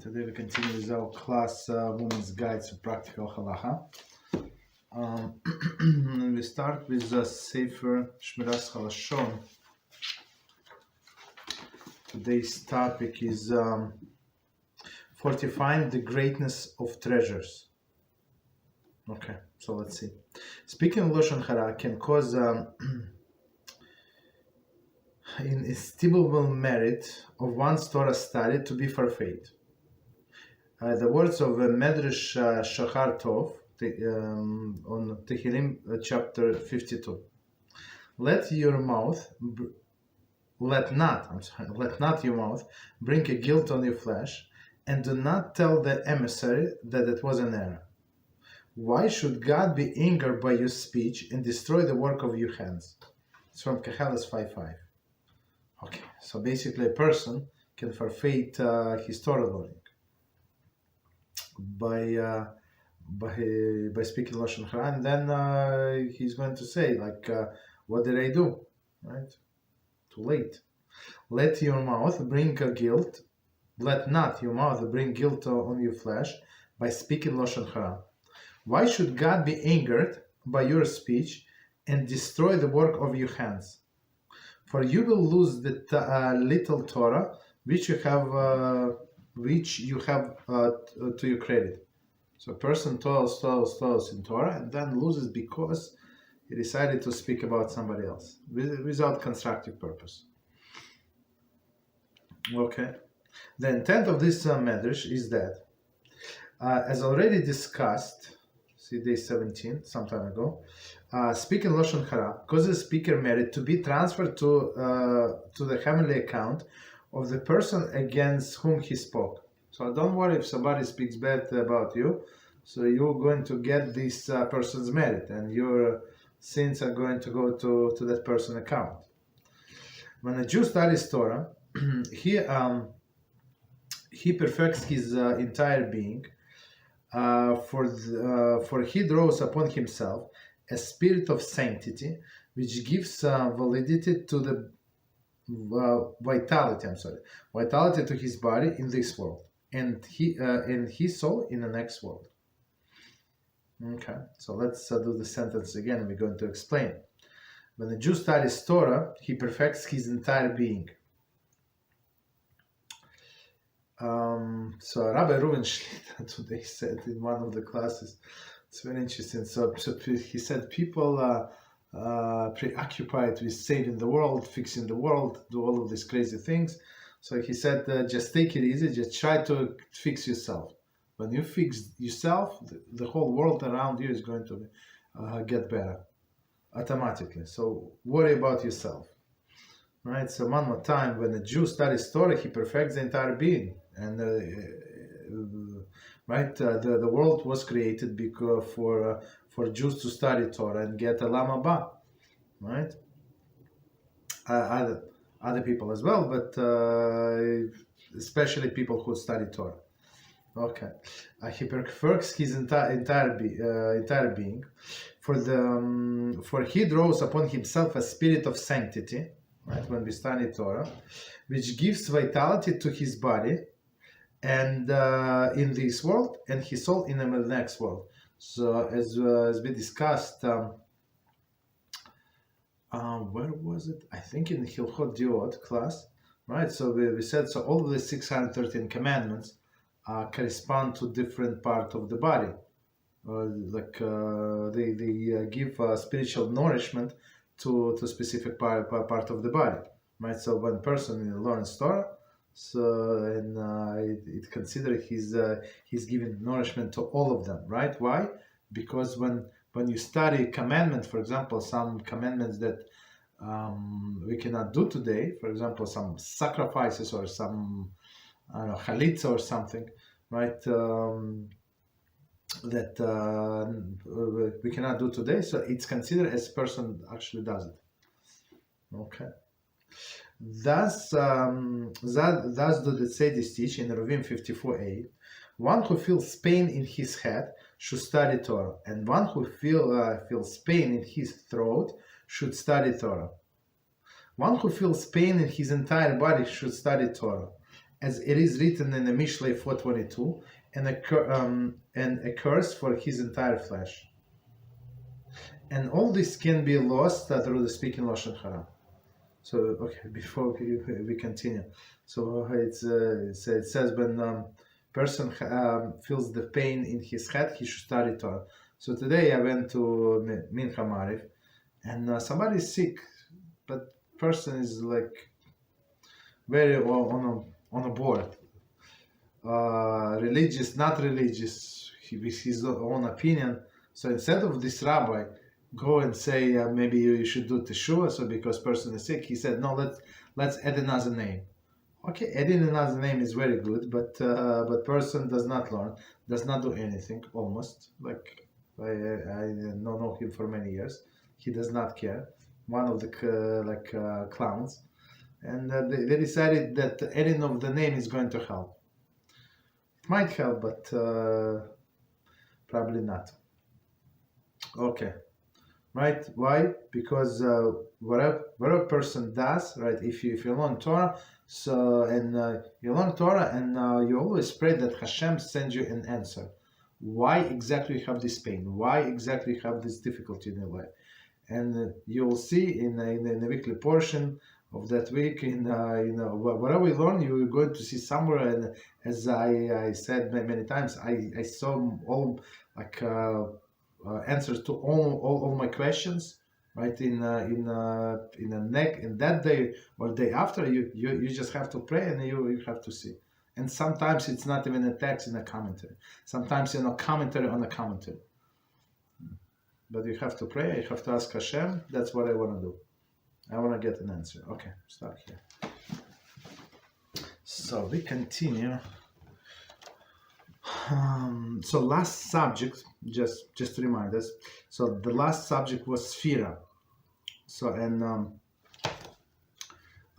Today we continue with our class, Women's Guide to Practical Halachah. We start with the Sefer Shmiras Haloshon. Today's topic is fortifying the greatness of treasures. Okay, so let's see. Speaking Haloshon hara can cause inestimable merit of one's Torah study to be forfeited. The words of Medrash Shachar Tov on Tehillim chapter 52. Let not your mouth bring a guilt on your flesh, and do not tell the emissary that it was an error. Why should God be angered by your speech and destroy the work of your hands? It's from Keheles 5:5. Okay, so basically a person can forfeit his Torah learning by speaking Lashon Hara, and then he's going to say, what did I do? Right? Too late. Let not your mouth bring guilt on your flesh by speaking Lashon Hara. Why should God be angered by your speech and destroy the work of your hands? For you will lose the little Torah which you have to your credit. So a person toils in Torah and then loses because he decided to speak about somebody else without constructive purpose. Okay. The intent of this medrash is that, as already discussed, see day 17, some time ago, speaking Lashon Hara causes speaker merit to be transferred to the heavenly account of the person against whom he spoke. So don't worry if somebody speaks bad about you. So you're going to get this person's merit, and your sins are going to go to that person's account. When a Jew studies Torah, he perfects his entire being, for he draws upon himself a spirit of sanctity, which gives validity to the vitality to his body in this world, and his soul in the next world. Okay, so let's do the sentence again. We're going to explain. When a Jew studies Torah, he perfects his entire being. So Rabbi Reuven today said in one of the classes, it's very interesting. So he said people preoccupied with saving the world, fixing the world, do all of these crazy things. So he said, just take it easy, just try to fix yourself. When you fix yourself, the whole world around you is going to get better automatically. So worry about yourself. Right? So one more time, when a Jew studies Torah, he perfects the entire being. And the world was created because for Jews to study Torah and get Olam Haba, right? Other people as well, but especially people who study Torah. Okay, he perfects his entire being, for he draws upon himself a spirit of sanctity, right? When we study Torah, which gives vitality to his body, and in this world, and his soul in the next world. So as we discussed, where was it? I think in Hilchot Diot class, right? So we said, so all of the 613 commandments correspond to different part of the body. They give spiritual nourishment to specific part of the body, right? So when a person learns Torah, it considered he's giving nourishment to all of them, right? Why? Because when you study commandments, for example, some commandments that we cannot do today, for example, some sacrifices or some chalitza or something, right? That we cannot do today, so it's considered as person actually does it. Okay. Thus do the Tzedis teach in Reuven 54a. One who feels pain in his head should study Torah, and one who feels pain in his throat should study Torah. One who feels pain in his entire body should study Torah, as it is written in the Mishlei 4:22, and a curse for his entire flesh. And all this can be lost through the speaking Lashon Hara. So, okay, before we continue, so it says when person feels the pain in his head, he should study Torah. So today I went to Mincha Mariv, and somebody is sick, but person is like very on a board, religious, not religious, with his own opinion. So instead of this rabbi go and say maybe you should do teshuvah, so because person is sick, he said no, let's add another name. Okay, adding another name is very good, but person does not learn, does not do anything, almost. Like I know him for many years. He does not care. One of the clowns, and they decided that the adding of the name is going to help. It might help, but probably not. Okay. Right? Why? Because whatever person does, right? If you learn Torah, so and you learn Torah, and you always pray that Hashem sends you an answer. Why exactly you have this pain? Why exactly you have this difficulty in your life? And you will see in the weekly portion of that week, whatever we learn, you're going to see somewhere. And as I said many times, I saw all answers to all my questions, right? In that day or day after, you just have to pray, and you have to see. And sometimes it's not even a text in a commentary. Sometimes commentary on a commentary. But you have to pray. You have to ask Hashem. That's what I want to do. I want to get an answer. Okay, start here. So we continue. So last subject, just to remind us. So the last subject was Sefira. So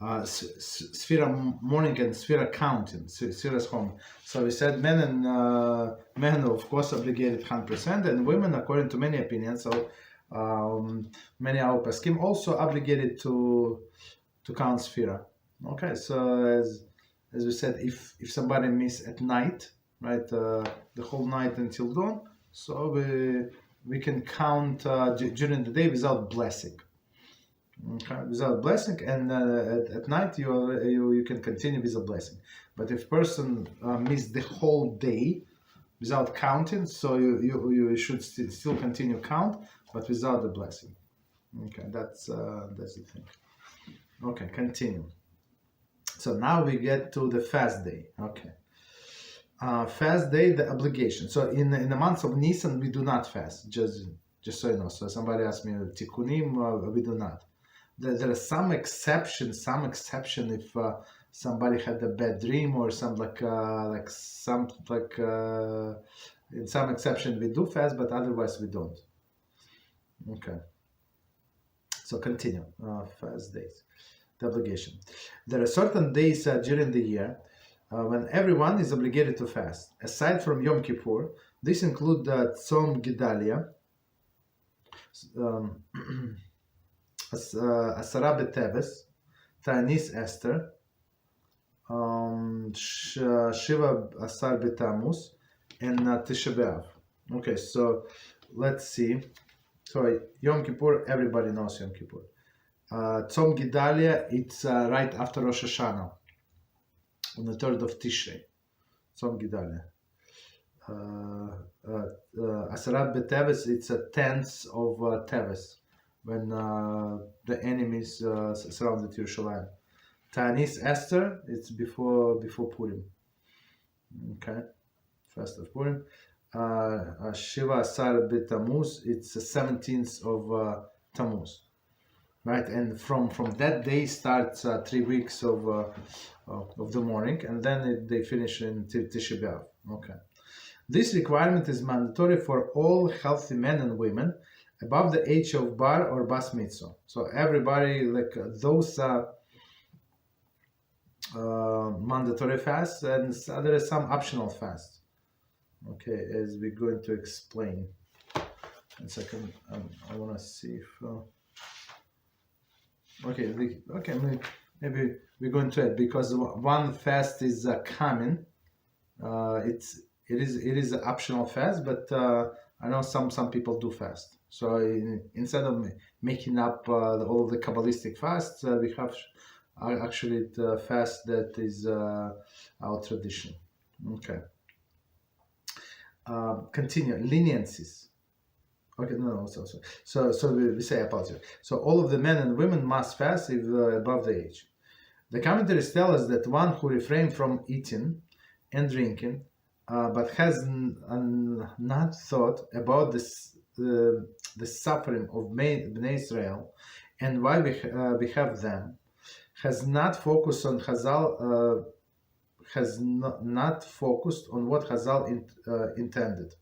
Sefira mourning and Sefira counting, Sefira's home. So we said men of course obligated 100%, and women, according to many opinions, so many our Peskim also obligated to count Sefira. Okay, so as we said, if somebody miss at night, right, the whole night until dawn, so we can count during the day without blessing. Okay, without blessing, and at night you can continue with a blessing. But if person missed the whole day without counting, so you should still continue count, but without the blessing. Okay, that's the thing. Okay, continue. So now we get to the fast day. Okay, fast day, the obligation. So in the months of Nisan we do not fast. Just so you know. So somebody asked me Tikkunim, we do not. There are some exception if somebody had a bad dream or some in some exception we do fast, but otherwise we don't. Okay. So continue. Fast days, the obligation. There are certain days during the year when everyone is obligated to fast. Aside from Yom Kippur, this includes Tzom Gedalia, Asara B'Teves, Ta'anis Esther, Shiva Asar B'Tammuz, and Tisha B'Av. Okay, so let's see. So Yom Kippur, everybody knows Yom Kippur. Tzom Gedalia, it's right after Rosh Hashanah, on the 3rd of Tishrei. Tzom Gedalia. Asarat B'Teves, it's a 10th of Teves, when the enemies surrounded Yerushalayim. Ta'anis Esther, it's before Purim. Okay, first of Purim. Shiva Asar B'Tammuz, it's the 17th of Tammuz. Right, and from that day starts 3 weeks of the mourning, and then they finish in Tisha B'Av. Okay. This requirement is mandatory for all healthy men and women above the age of bar or bas mitzvah. So everybody, like those mandatory fasts, and there is some optional fasts. Okay, as we're going to explain. 1 second, I want to see if. Okay, maybe we're going to it because one fast is coming. It is an optional fast, but I know some people do fast. So instead of making up all the Kabbalistic fasts, we have actually the fast that is our tradition. Okay. Continue. Leniencies. Okay, no, so we say apology. So all of the men and women must fast if above the age. The commentaries tell us that one who refrains from eating and drinking, but has not thought about this, the suffering of Bnei Israel and why we have them, has not focused on Chazal, has not focused on what Chazal intended.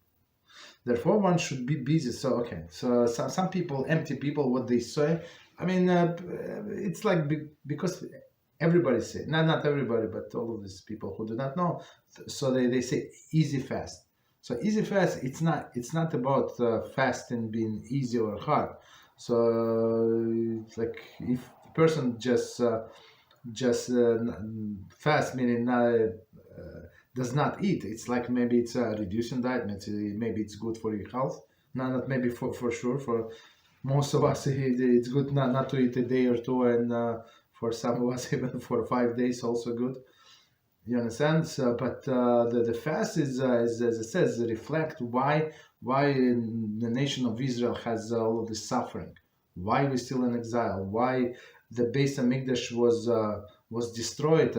Therefore, one should be busy. So, okay. So, some people, empty people, what they say, I mean, it's like because everybody say, not everybody, but all of these people who do not know. So they say easy fast. So easy fast, it's not about fasting being easy or hard. So it's like if the person just fast, meaning does not eat, it's like maybe it's a reducing diet, maybe it's good for your health. Not maybe for sure. For most of us, it's good not to eat a day or two, and for some of us even for 5 days also good. You understand? So, but the fast is as it says, reflect why the nation of Israel has all of this suffering, why we're still in exile, why the Beis Hamikdash was destroyed,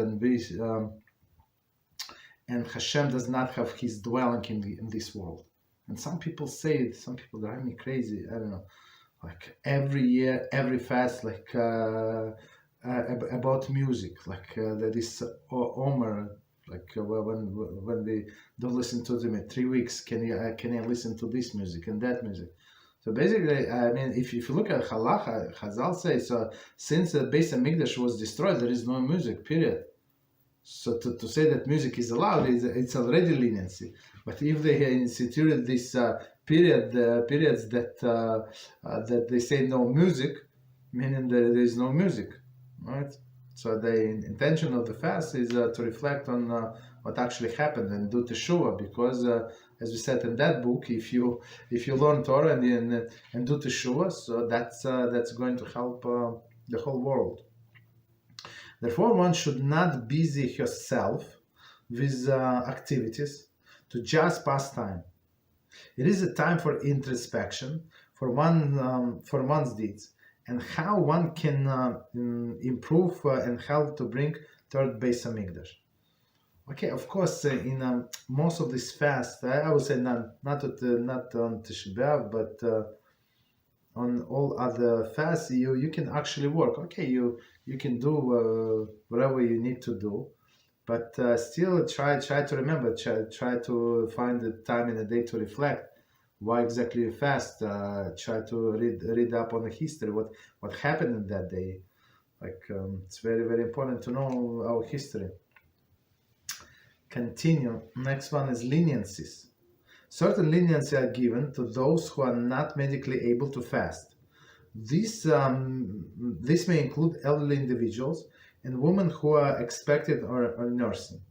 and Hashem does not have His dwelling in this world. And some people drive me crazy. I don't know, like every year, every fast, like about music, like that is omer, like when we don't listen to them in 3 weeks, can you listen to this music and that music? So basically, I mean, if you look at Halacha, Chazal says, so since the Beis Hamikdash was destroyed, there is no music, period. So to say that music is allowed, it's already leniency. But if they instituted this periods that they say no music, meaning there is no music, right? So the intention of the fast is to reflect on what actually happened and do teshuvah, because as we said in that book, if you learn Torah and do teshuvah, so that's going to help the whole world. Therefore, one should not busy yourself with activities to just pass time. It is a time for introspection for one's deeds and how one can improve and help to bring toward Beis Hamikdash. Okay, of course, in most of this fast, I would say not on Tisha B'Av, but on all other fasts, you can actually work. Okay, you can do whatever you need to do, but still try to remember, try to find the time in the day to reflect why exactly you fast. Try to read up on the history, what happened in that day. Like it's very, very important to know our history. Continue. Next one is leniencies. Certain leniencies are given to those who are not medically able to fast. This may include elderly individuals and women who are expected or nursing.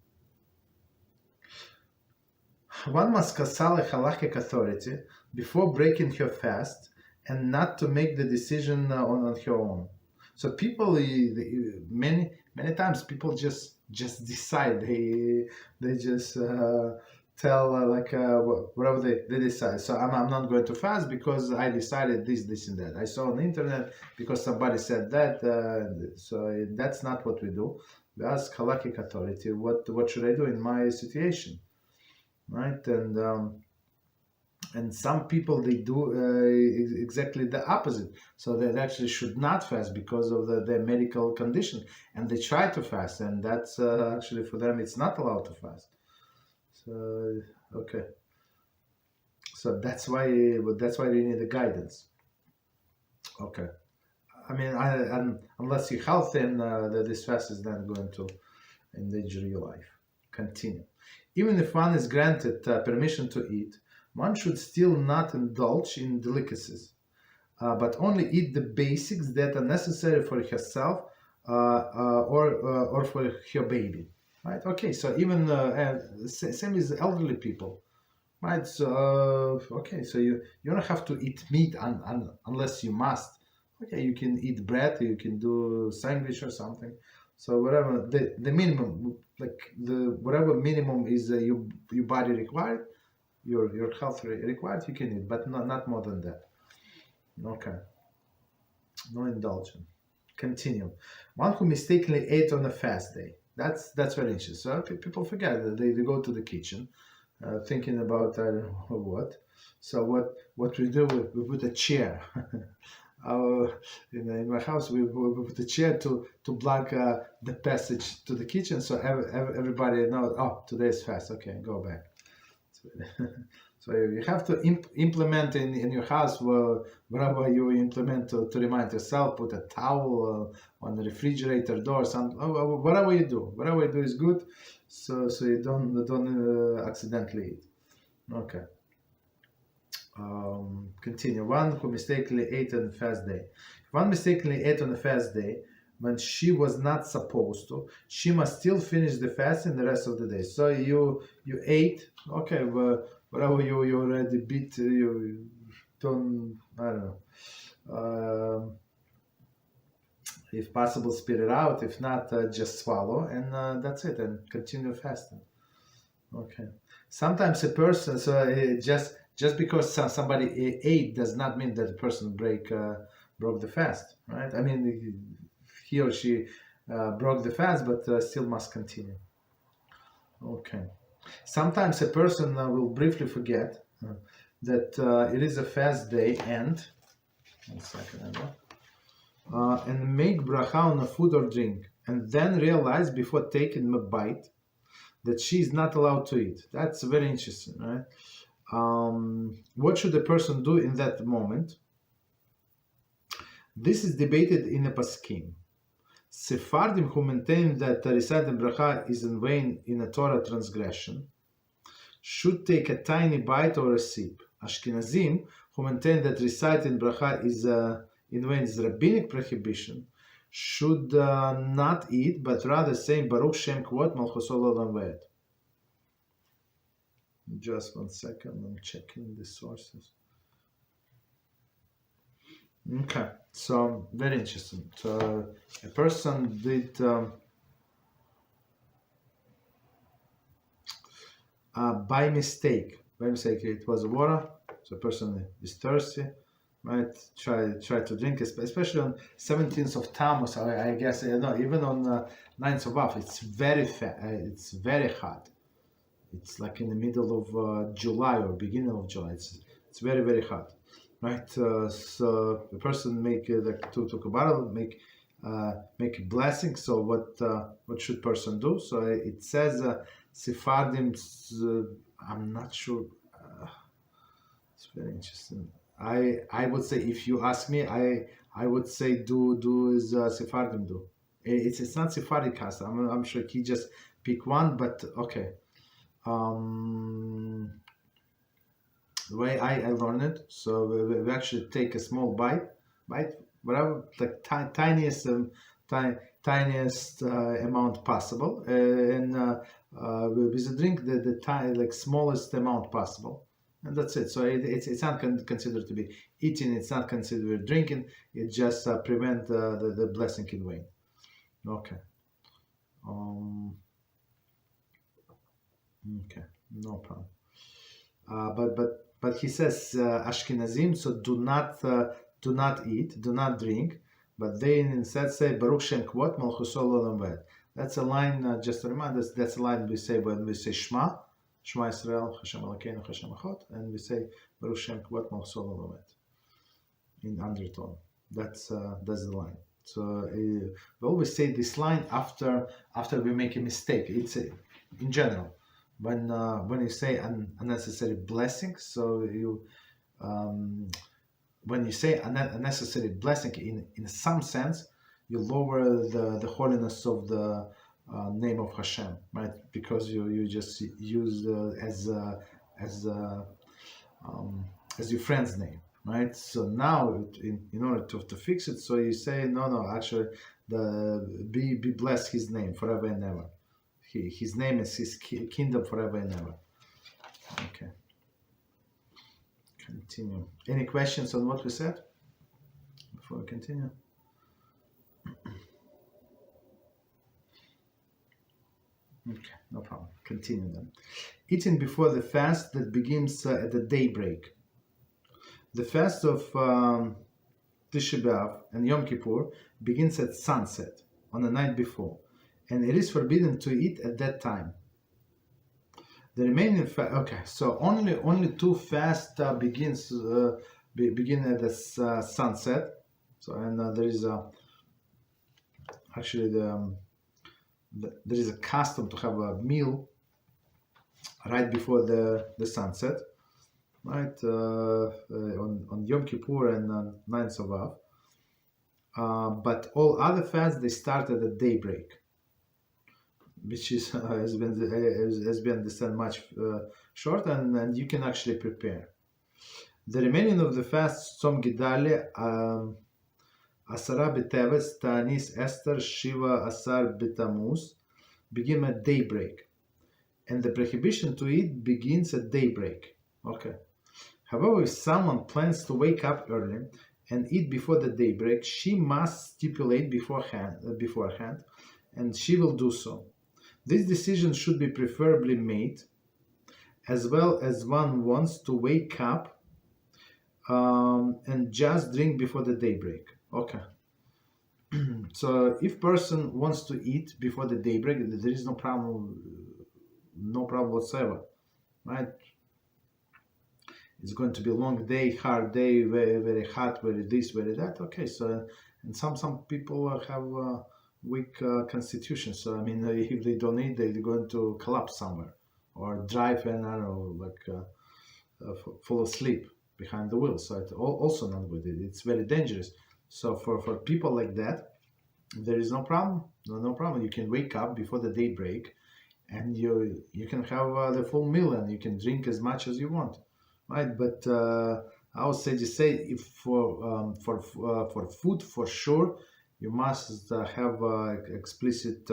One must consult a halachic authority before breaking her fast and not to make the decision on her own. So people, many times people just decide. They just tell whatever they decide. So I'm not going to fast because I decided this and that. I saw on the internet because somebody said that. So that's not what we do. We ask halachic authority, what should I do in my situation, right? And some people, they do exactly the opposite. So they actually should not fast because of their medical condition, and they try to fast, and that's actually for them it's not allowed to fast. So okay, so that's why they need the guidance. Okay, I mean, unless you're healthy, and this fast is not going to endanger your life. Continue. Even if one is granted permission to eat, one should still not indulge in delicacies, but only eat the basics that are necessary for herself or for your baby, right? Okay, so even same as elderly people, right? So okay, so you don't have to eat meat unless you must. Okay, you can eat bread, you can do sandwich or something. So whatever the minimum, like the whatever minimum is your body required, your health required, you can eat, but not more than that. Okay, no indulgence. Continue. One who mistakenly ate on a fast day. That's very interesting. So people forget that they go to the kitchen, thinking about I don't know what. So what we do, we put a chair. In my house, we put a chair to block the passage to the kitchen, so everybody knows. Oh, today is fast. Okay, go back. So you have to implement in your house wherever you implement to remind yourself. Put a towel on the refrigerator door. Whatever you do is good. So you don't accidentally eat. Okay. Continue. One who mistakenly ate on a fast day. If one mistakenly ate on a fast day when she was not supposed to, she must still finish the fast in the rest of the day. So you ate, okay, well, whatever you already beat, you don't, I don't know. If possible, spit it out. If not, just swallow, and that's it, and continue fasting. Okay. Sometimes a person, so just because somebody ate does not mean that the person broke the fast, right? I mean, he or she broke the fast, but still must continue. Okay. Sometimes a person will briefly forget that it is a fast day and, 1 second, and make bracha on a food or drink, and then realize before taking a bite that she is not allowed to eat. That's very interesting, right? What should the person do in that moment? This is debated in a paskim. Sephardim, who maintain that reciting bracha is in vain in a Torah transgression, should take a tiny bite or a sip. Ashkenazim, who maintain that reciting bracha is in vain is rabbinic prohibition, should not eat, but rather say Baruch Shem Kvot Malchus Olam Vaed. Just 1 second, I'm checking the sources. Okay, so very interesting. So a person did by mistake. It was water. So a person is thirsty, right? Try to drink, especially on 17th of Tammuz. I guess no, even on 9th of Av, it's it's very hot. It's like in the middle of July or beginning of July. It's very, very hot, right? So the person make like to a bottle, make a blessing. So what should person do? So it says Sephardim. I'm not sure. It's very interesting. I would say, if you ask me, I would say do as Sephardim do. It's not Sephardic custom. I'm sure he just pick one, but okay. The way I learned it, so we actually take a small bite, whatever, like tiniest amount possible, and with a drink the like smallest amount possible, and that's it. So it's not considered to be eating. It's not considered drinking. It just prevent the blessing in vain. Okay. Okay, no problem. But he says Ashkenazim, so do not eat, do not drink, but they instead say Baruch Shem Kvot Malchus Olam Vaed. That's a line. Just to remind us, that's a line we say when we say Shema Yisrael, Hashem Elokeinu, Hashem Echad, and we say Baruch Shem Kvot Malchus Olam Vaed in undertone. That's the line. So we always say this line after we make a mistake. It's in general. When you say unnecessary blessing, so you when you say unnecessary blessing, in some sense, you lower the holiness of the name of Hashem, right? Because you just use as your friend's name, right? So now, in order to fix it, so you say no, actually, be blessed His name forever and ever. His name is His kingdom forever and ever. Okay. Continue. Any questions on what we said before we continue? Okay, no problem. Continue then. Eating before the fast that begins at the daybreak. The fast of Tisha B'Av and Yom Kippur begins at sunset on the night before, and it is forbidden to eat at that time. The remaining so only two fasts begin at the sunset. So there is there is a custom to have a meal right before the sunset, right, on Yom Kippur and on 9th of Av. But all other fasts, they start at the daybreak, which is has been understood much short, and you can actually prepare. The remaining of the fast, Tzom Gedali, Asara B'Teves, Ta'anis Esther, Shiva Asar B'Tamuz, begin at daybreak, and the prohibition to eat begins at daybreak. Okay. However, if someone plans to wake up early and eat before the daybreak, she must stipulate beforehand, and she will do so. This decision should be preferably made as well as one wants to wake up and just drink before the daybreak. Okay. So if person wants to eat before the daybreak, there is no problem whatsoever, right? It's going to be a long day, hard day, very, very hot, very this, very that. Okay, so, and some people have weak constitution. So, I mean, if they don't eat, they're going to collapse somewhere or drive and, I don't know, like fall asleep behind the wheel. So it's also not good. It's very dangerous. So for people like that, there is no problem. No problem. You can wake up before the daybreak, and you can have the full meal, and you can drink as much as you want, right? But I would say if for food, for sure, you must have explicit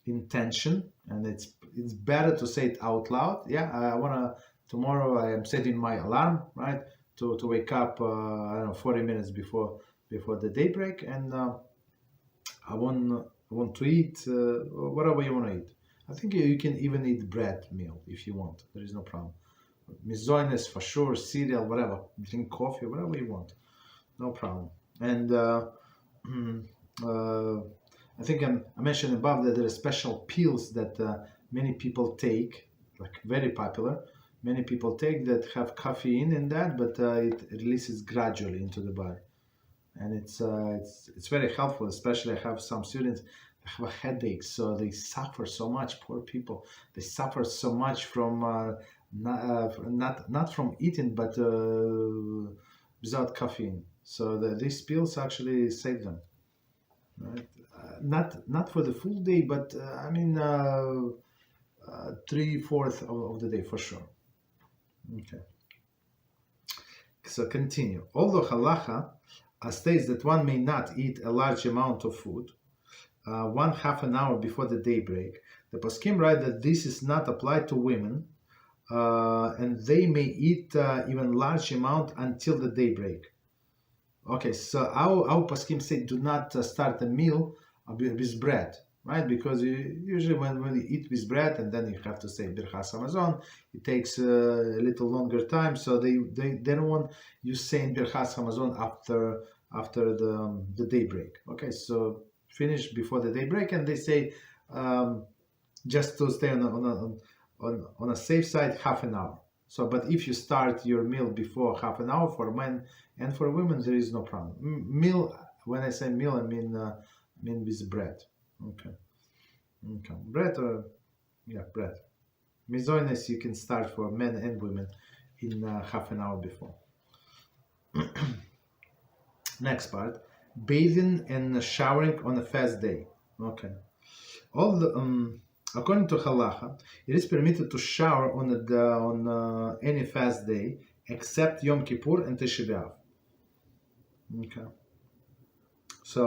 intention, and it's better to say it out loud. Yeah, tomorrow I am setting my alarm, right, to wake up I don't know, 40 minutes before the daybreak, and I want to eat whatever you want to eat. I think you can even eat bread meal if you want. There is no problem. Mizoines for sure, cereal, whatever. Drink coffee, whatever you want. No problem. And I think I mentioned above that there are special pills that many people take, like very popular. Many people take that have caffeine in that, but it releases gradually into the body. And it's very helpful, especially I have some students that have a headache, so they suffer so much. Poor people, they suffer so much from not from eating, but without caffeine. So these pills actually save them. Right? Not for the full day, but I mean 3/4 of the day for sure. Okay. So continue. Although halacha states that one may not eat a large amount of food 1/2 an hour before the daybreak, the poskim write that this is not applied to women, and they may eat even large amount until the daybreak. Okay, so our poskim say do not start a meal with bread, right? Because usually when we eat with bread and then you have to say Birchas Hamazon, it takes a little longer time. So they don't want you saying Birchas Hamazon after the daybreak. Okay, so finish before the daybreak, and they say just to stay on a safe side 1/2 an hour. So, but if you start your meal before 1/2 an hour for men and for women, there is no problem. Meal, when I say meal, I mean with bread. Okay. Bread bread. Mizoines you can start for men and women in 1/2 an hour before. Next part, bathing and showering on a fast day. Okay. According to Halacha, it is permitted to shower on any fast day except Yom Kippur and Tisha B'Av. Okay. So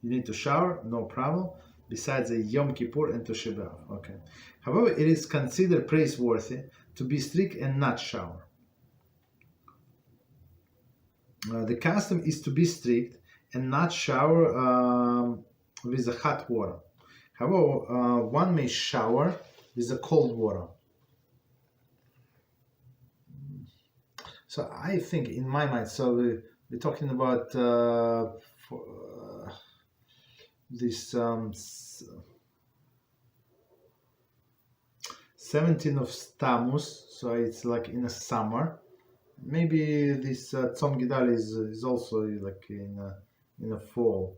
You need to shower, no problem, besides a Yom Kippur and Tisha B'Av. Okay. However, it is considered praiseworthy to be strict and not shower. The custom is to be strict and not shower with a hot water. However, one may shower with a cold water. So I think, in my mind, so we're talking about this 17th of Tammuz, so it's like in the summer. Maybe this Tzom Gidal is also like in the fall.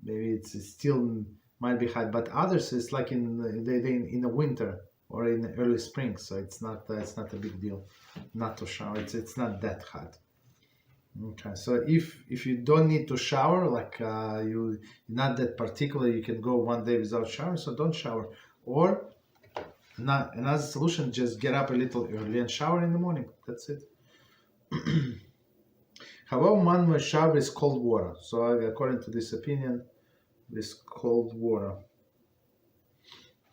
Maybe it's still might be hot, but others is like in the winter or in the early spring. So it's not a big deal not to shower. It's not that hot. Okay, so if you don't need to shower, like you're not that particular, you can go one day without shower, so don't shower. Or another solution, just get up a little early and shower in the morning. That's it. However, one must shower with cold water. So according to this opinion, with cold water.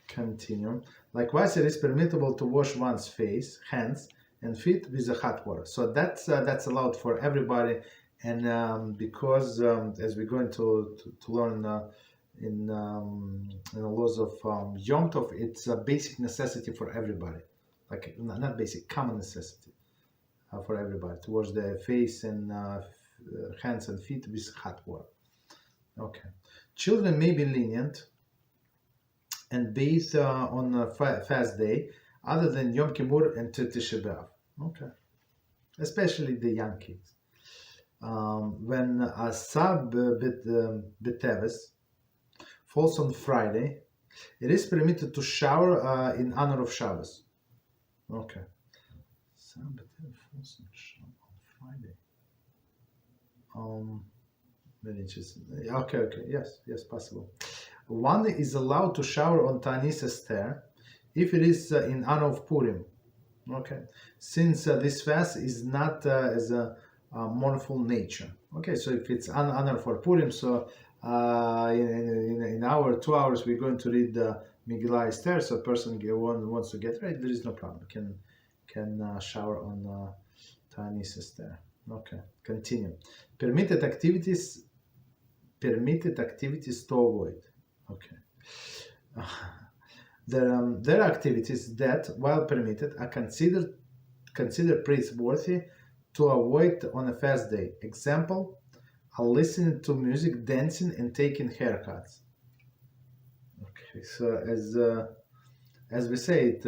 Continue. Likewise, it is permissible to wash one's face, hands, and feet with the hot water. So that's allowed for everybody, and because as we're going to learn in the laws of Yom Tov, it's a basic necessity for everybody, like not basic, common necessity for everybody to wash their face and hands and feet with hot water. Okay, children may be lenient and bathe on a fast day other than Yom Kippur and Tisha B'Av. Okay. Especially the young kids. When Asab B'Teves falls on Friday, it is permitted to shower in honor of Shabbos. Okay. Asab B'Teves falls on Friday. Okay, yes, possible. One is allowed to shower on Ta'anis Esther if it is in honor of Purim. Okay, since this fast is not as a mournful nature. Okay, so if it's honor for Purim, so in our 2 hours we're going to read the Megillah Esther. So a person wants to get ready, there is no problem. Can shower on Ta'anis Esther. Okay, continue. Permitted activities to avoid. Okay. There are activities that, while permitted, are considered praiseworthy to avoid on a fast day. Example, are listening to music, dancing, and taking haircuts. Okay, so as we say, it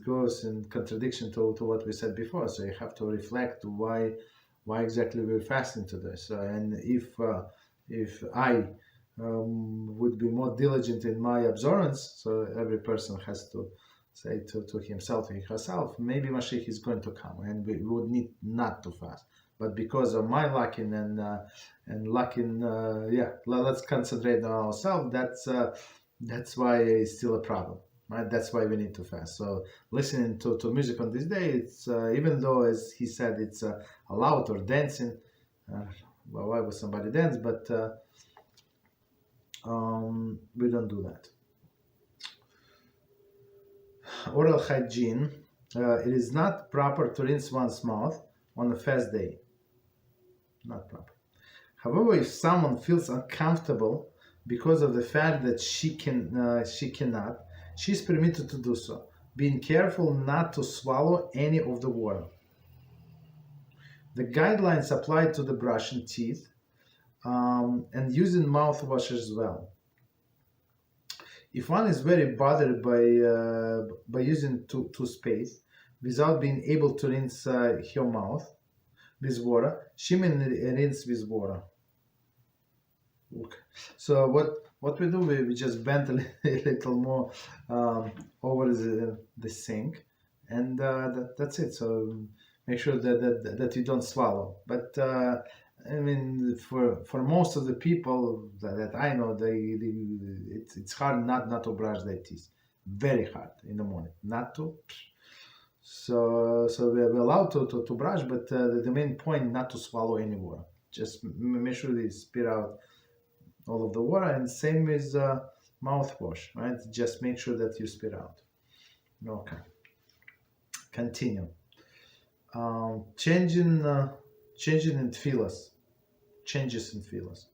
goes in contradiction to what we said before. So you have to reflect why exactly we're fasting today. So and if I would be more diligent in my observance, so every person has to say to himself and herself, maybe Mashiach is going to come and we would need not to fast. But because of my lacking and lacking, let's concentrate on ourselves. That's why it's still a problem, right? That's why we need to fast. So listening to music on this day, it's even though, as he said, it's allowed, or dancing. Why would somebody dance? But we don't do that. Oral hygiene. It is not proper to rinse one's mouth on a fast day. Not proper. However, if someone feels uncomfortable because of the fact that she cannot, she is permitted to do so, being careful not to swallow any of the water. The guidelines apply to the brushing teeth and using mouthwash as well. If one is very bothered by using toothpaste without being able to rinse her mouth with water, she may rinse with water. Okay. So what we do, we just bend a little more over the sink, and that's it. So make sure that you don't swallow. But I mean, for most of the people that I know, it's hard not to brush their teeth. Very hard in the morning not to. So we're allowed to brush, but the main point, not to swallow any water. Just make sure they spit out all of the water, and same with mouthwash, right? Just make sure that you spit out. Okay. Continue. Changing in Tefillos. Changes in Tefillos.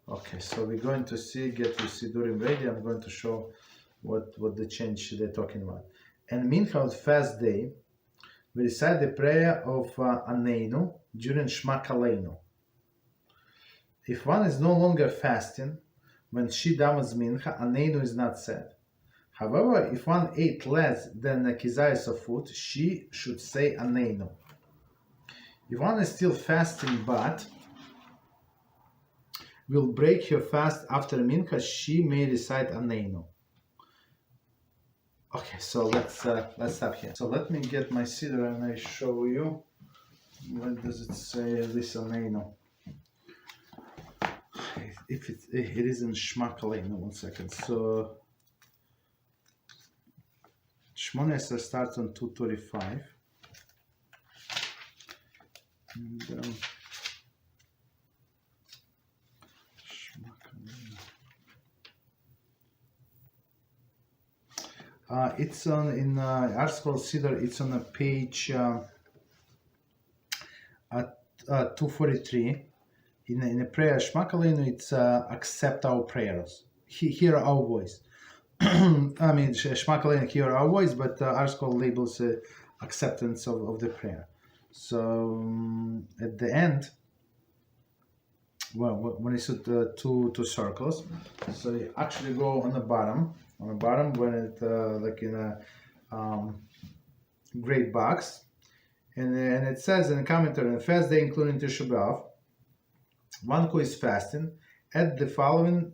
Okay, so we're going to see, get your Sidurim ready. I'm going to show what the change they're talking about. And Mincha, fast day, we recite the prayer of Aneinu during Shema Kaleinu. If one is no longer fasting, when she davens Mincha, Aneinu is not said. However, if one ate less than a kizayis of food, she should say Aneinu. If one is still fasting but will break her fast after Mincha, she may recite Aneinu. Okay, so let's stop here. So let me get my siddur and I show you. What does it say? This Aneinu. If it is in Shema Kaleinu, 1 second. So Shmones starts on 2:35. And, it's on in article Siddur. It's on a page 243. In a prayer Shema Kaleinu, it's accept our prayers. Hear our voice. I mean Shema Kaleinu, hear our voice, but article labels acceptance of the prayer. So at the end, well, when you put two circles, so you actually go on the bottom when it like in a gray box, and it says in the commentary, on fast day including Tisha B'Av, one who is fasting add the following.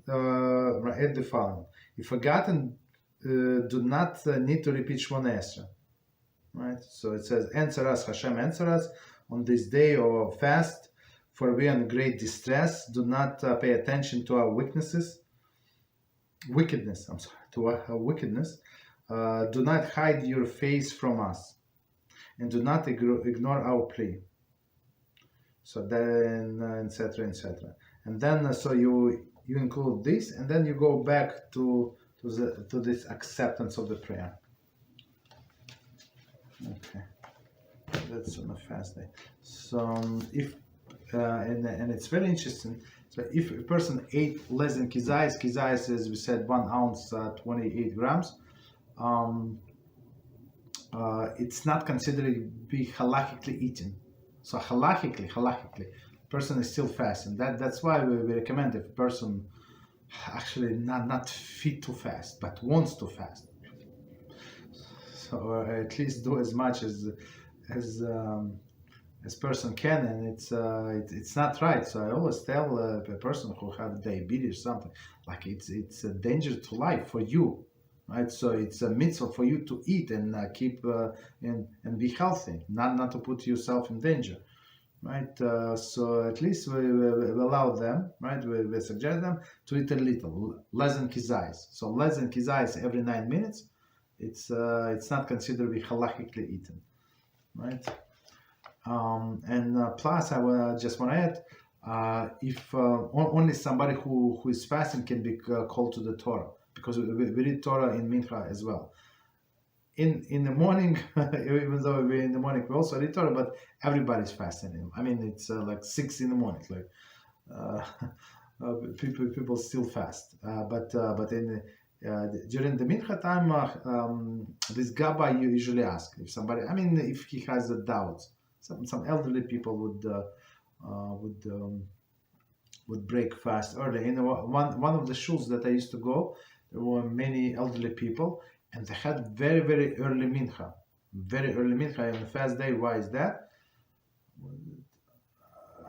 If forgotten, do not need to repeat Shmona Esrei. Right, so it says, answer us, Hashem, answer us on this day of fast, for we are in great distress. Do not pay attention to our wickedness. Do not hide your face from us, and do not ignore our plea. So then, etc., etc. And then, so you include this, and then you go back to this acceptance of the prayer. Okay, that's on a fast day. So if and it's very interesting. So if a person ate less than kizayis, as we said, 1 ounce, 28 grams, it's not considered to be halachically eaten. So halachically, person is still fasting. That's why we recommend if a person actually not fit to fast, but wants to fast. So at least do as much as person can, and it's not right. So I always tell a person who have diabetes or something, like it's a danger to life for you, right? So it's a mitzvah for you to eat and keep and be healthy, not to put yourself in danger, right? So at least we allow them, right? We suggest them to eat a little, less than kizayis. So less than kizayis every 9 minutes. It's not considered to be halachically eaten, right? And plus, I just want to add, if only somebody who is fasting can be called to the Torah, because we read Torah in Mincha as well. In the morning, even though we're in the morning, we also read Torah, but everybody's fasting. I mean, it's like 6 in the morning. Like people still fast, but in during the Mincha time, this Gabbai you usually ask if somebody. I mean, if he has a doubt. Some elderly people would break fast early. In one of the shuls that I used to go, there were many elderly people, and they had very, very early mincha. Very early mincha on the fast day. Why is that?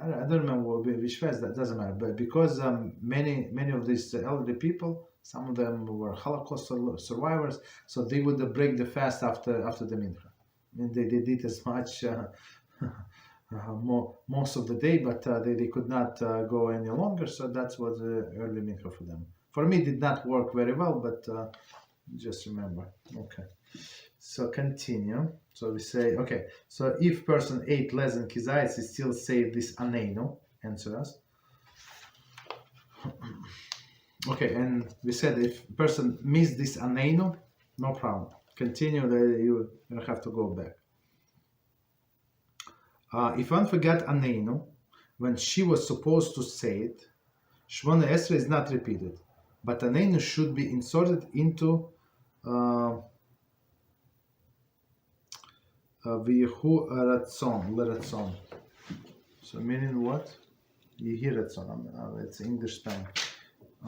I don't remember which fast. That doesn't matter. But because many of these elderly people, some of them were Holocaust survivors, so they would break the fast after the mincha. I mean, they did as much. Most of the day, but they could not go any longer, so that's what early mincha for them. For me, it did not work very well, but just remember. Okay, so continue. So we say, okay, so if person ate less than kizayis, he still say this aneinu, answer us. Okay, and we said if person missed this aneinu, no problem. Continue, you don't have to go back. If one forgot aneinu, when she was supposed to say it, Shmona Esrei is not repeated, but aneinu should be inserted into V'yehu ratzon. So meaning what? Yehi ratzon. It's English spelling.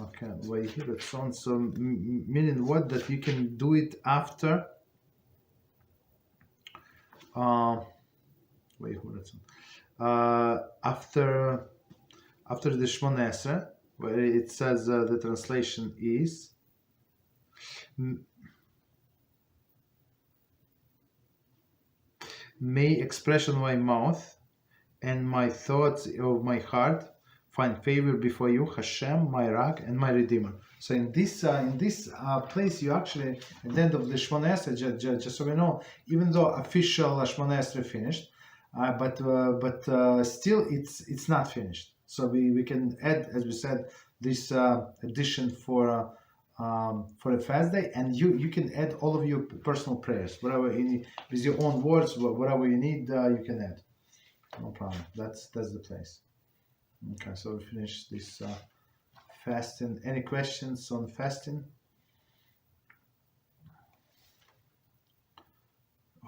Okay, V'yehi ratzon. So meaning what? That you can do it after. After the Shmona Esrei, where it says the translation is may expression of my mouth and my thoughts of my heart find favor before you, Hashem, my rock and my redeemer. So in this place, you actually at the end of the Shmona Esrei, just so we know, even though official Shmona Esrei finished, but still it's not finished. So we can add, as we said, this addition for a fast day, and you can add all of your personal prayers, whatever you need, with your own words, whatever you need, you can add. No problem. That's the place. Okay, so we finish this fasting. Any questions on fasting?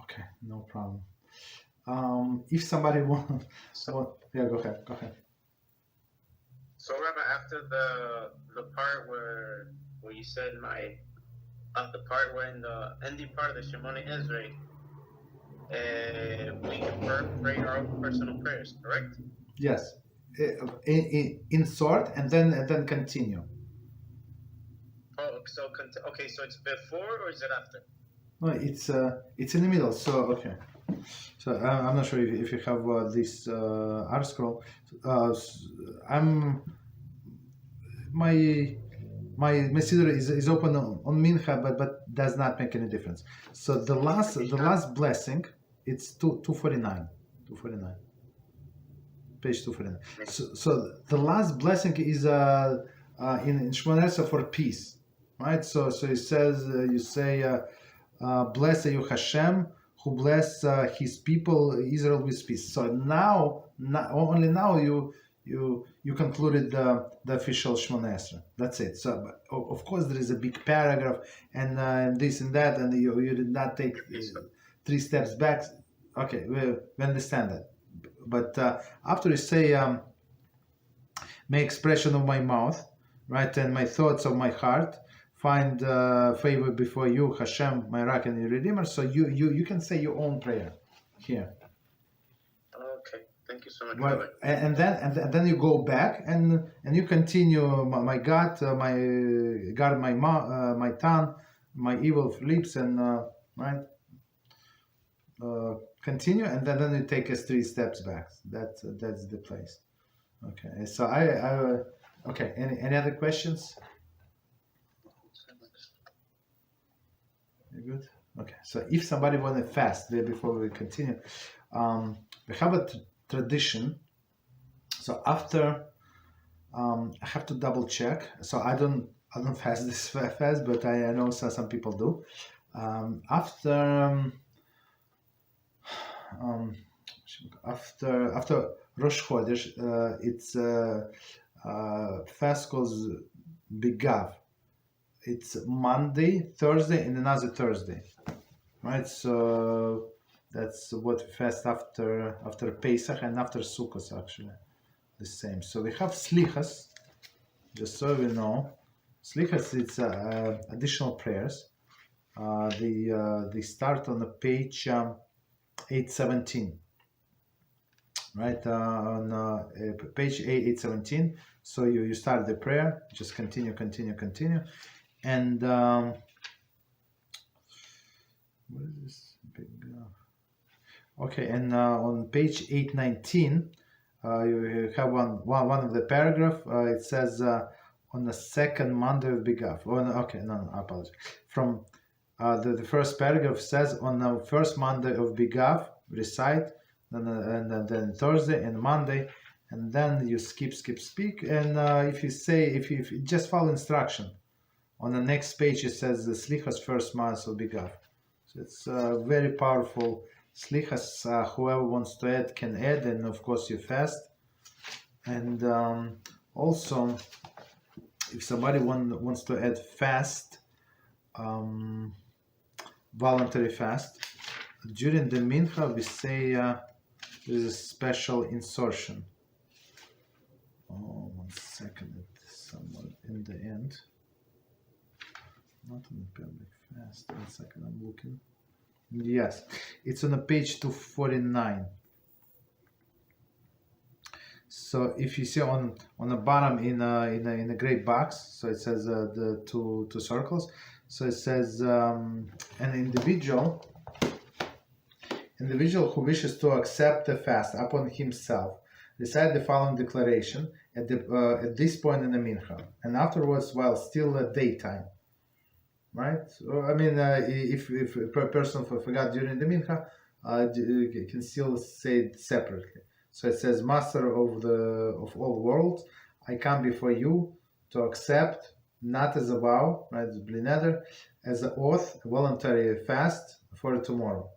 Okay, no problem. If somebody wants, yeah, go ahead. So, Rabbi, after the part where you said the part where in the ending part of the Shemona Esrei, we can pray our own personal prayers, correct? Yes. Insert and then continue. Oh, so okay, so it's before or is it after? No, it's in the middle. So okay. So I'm not sure if you have this art scroll. My siddur is open on Mincha, but does not make any difference. So the last blessing, it's 249. Page 249. So the last blessing is in Shmona Esrei for peace, right? So it says you say blessed are you Hashem, who bless his people Israel with peace. So only now you concluded the official Shmona Esrei. That's it. So of course there is a big paragraph and this and that, and you did not take 3 steps back. Okay, we understand that. But after you say may expression of my mouth, right, and my thoughts of my heart find favor before you, Hashem, my rock and your redeemer. So you can say your own prayer here. Okay, thank you so much. Well, and then you go back and you continue. My God, my tongue, my evil lips, and right. Continue, and then you take us 3 steps back. That's the place. Okay. So okay. Any other questions? You good? Okay. So if somebody want to fast before we continue, we have a tradition. So after, I have to double check. So I don't fast this fast, but I know some people do. After Rosh Chodesh, it's fast calls Bigav. It's Monday, Thursday, and another Thursday, right? So that's what we fast after Pesach and after Sukkot, actually, the same. So we have Slichas, just so we know. Slichas, it's additional prayers. They start on the page 817, right, on page 817. So you start the prayer, just continue, and what is this big okay, and on page 819 you have one of the paragraph. It says on the second Monday of Bigav. Okay, no, I apologize. From the first paragraph says on the first Monday of Bigav recite, and then Thursday and Monday and then you skip, and if you just follow instruction, on the next page it says the slichas first month will be gav. So it's very powerful slichas. Whoever wants to add can add, and of course you fast. And also, if somebody wants to add fast, voluntary fast, during the mincha we say there is a special insertion. Oh, 1 second, it's somewhere in the end. Not in the public fast. 1 second, I'm looking. Yes, it's on the page 249. So if you see on the bottom in a gray box, so it says the two circles. So it says an individual who wishes to accept the fast upon himself recite the following declaration at this point in the mincha, and afterwards while still daytime. Right? So, I mean, if a person forgot during the mincha, can still say it separately. So it says, Master of all worlds, I come before you to accept, not as a vow, right, as an oath, a voluntary fast for tomorrow.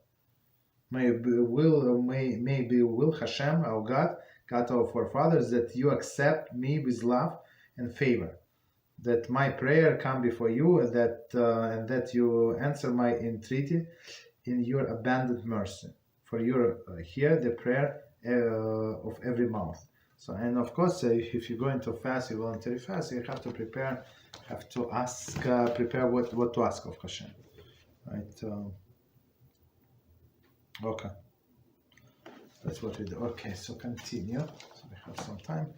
May be will Hashem, our God of our forefathers, that you accept me with love and favor, that my prayer come before you, and that you answer my entreaty in your abundant mercy. For you hear the prayer of every mouth. So, and of course, if you're going to fast, you voluntary fast, you have to prepare what to ask of Hashem, right? Okay, that's what we do. Okay, so continue. So we have some time.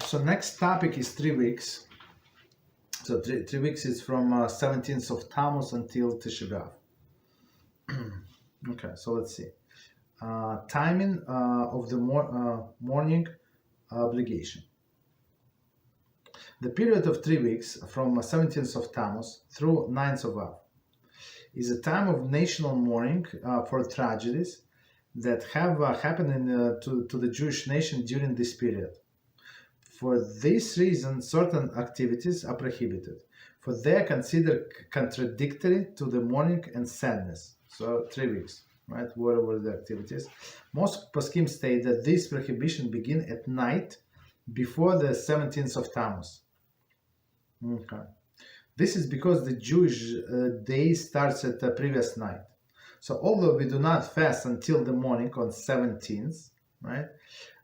So next topic is 3 weeks. So 3 weeks is from 17th of Tammuz until Tisha B'Av. Okay, so let's see. Timing of the mourning obligation. The period of 3 weeks from 17th of Tammuz through 9th of Av is a time of national mourning for tragedies that have happened to the Jewish nation during this period. For this reason, certain activities are prohibited, for they are considered contradictory to the mourning and sadness. So 3 weeks, right? What were the activities? Most poskim state that this prohibition begins at night before the 17th of Tammuz. Okay. This is because the Jewish day starts at the previous night. So although we do not fast until the morning on 17th, right?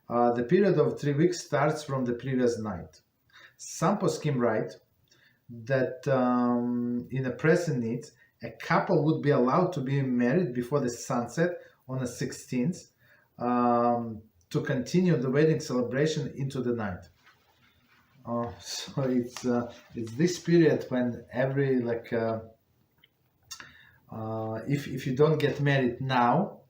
The period of 3 weeks starts from the previous night. Some poskim write that in a present need, a couple would be allowed to be married before the sunset on the 16th to continue the wedding celebration into the night. So it's this period when every if you don't get married now,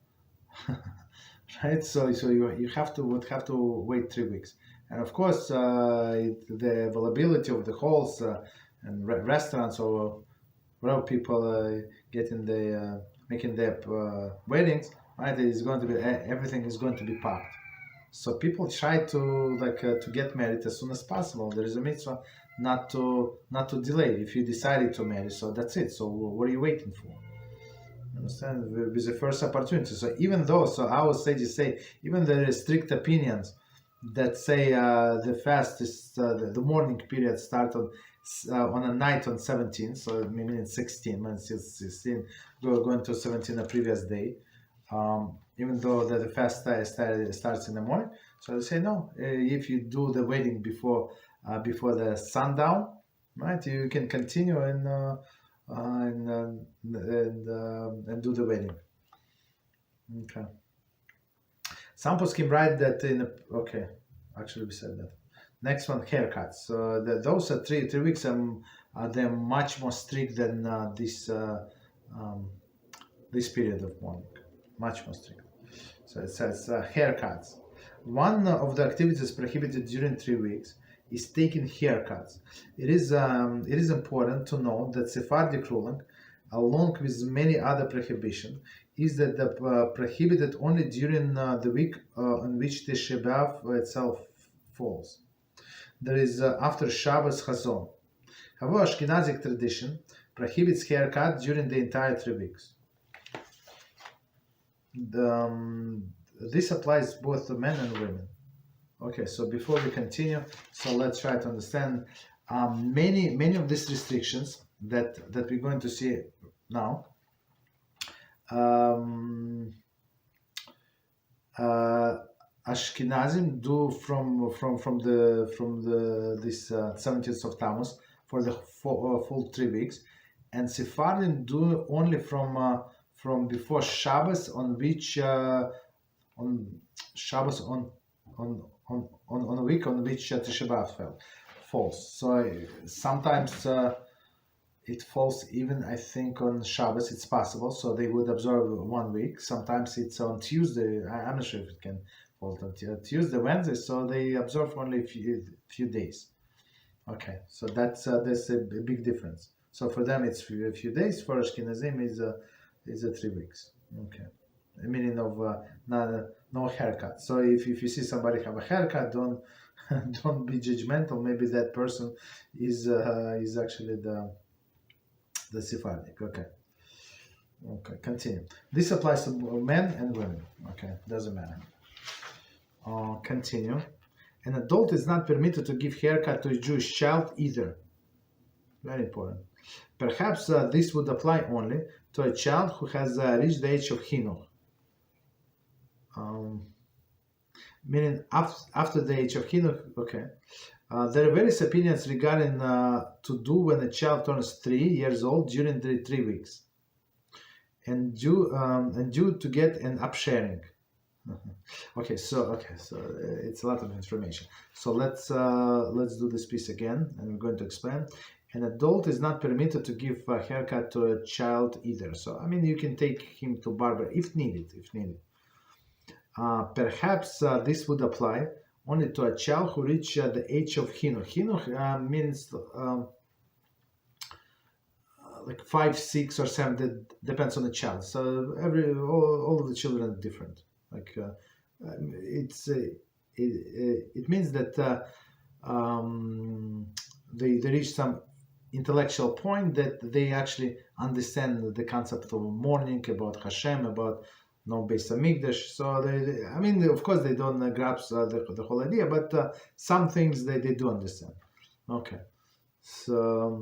right? So you would have to wait 3 weeks, and of course the availability of the halls and restaurants or where people making their weddings, right? Is going to be everything is going to be packed. So people try to get married as soon as possible. There is a mitzvah not to delay. If you decided to marry, so that's it. So what are you waiting for? Understand? With the first opportunity. So even though, so our sages say, even there is strict opinions that say the fast is the morning period starts on a night on 17, so meaning 16, when it's 16, going to 17 the previous day. Even though the fast starts in the morning, so they say no. If you do the wedding before the sundown, right, you can continue and do the wedding. Okay. Some poskim write that actually we said that. Next one, haircuts. Those are 3 weeks. They're much more strict than this period of mourning. Much more strict. So it says haircuts. One of the activities prohibited during 3 weeks is taking haircuts. It is important to know that Sephardic ruling, along with many other prohibitions, is that prohibited only during the week on which the Shabbat itself falls. There is after Shabbos Chazon. However, Ashkenazic tradition prohibits haircut during the entire 3 weeks. This applies both to men and women. Okay, so before we continue, so let's try to understand many of these restrictions that we're going to see now. Ashkenazim do from this 17th of Tammuz for the full 3 weeks, and Sephardim do only from before Shabbos, on which on Shabbos on a week on which Tisha B'Av falls. So sometimes it falls even, I think, on Shabbos. It's possible. So they would observe 1 week. Sometimes it's on Tuesday. I'm not sure if it can fall on Tuesday, Wednesday. So they observe only a few days. Okay, so that's a big difference. So for them it's a few days. For Ashkenazim is 3 weeks. Okay, meaning of no haircut. So if you see somebody have a haircut, don't be judgmental. Maybe that person is actually the Sephardic. Okay, continue. This applies to men and women. Okay, doesn't matter. Continue. An adult is not permitted to give haircut to a Jewish child either. Very important. Perhaps this would apply only to a child who has reached the age of chinuch. Meaning after the age of chinuch. Okay. There are various opinions regarding to do when a child turns 3 years old during the 3 weeks, and due to get an upsharing. Okay, so it's a lot of information. So let's do this piece again, and we're going to explain. An adult is not permitted to give a haircut to a child either. So I mean, you can take him to barber if needed. Perhaps this would apply only to a child who reached the age of chinuch. Chinuch means like 5, 6, or 7. That depends on the child. So all of the children are different. Like it means that they reach some intellectual point that they actually understand the concept of mourning, about Hashem, about no Beis Hamikdash. So they, I mean, of course, they don't grasp the whole idea, but some things they do understand. Okay, so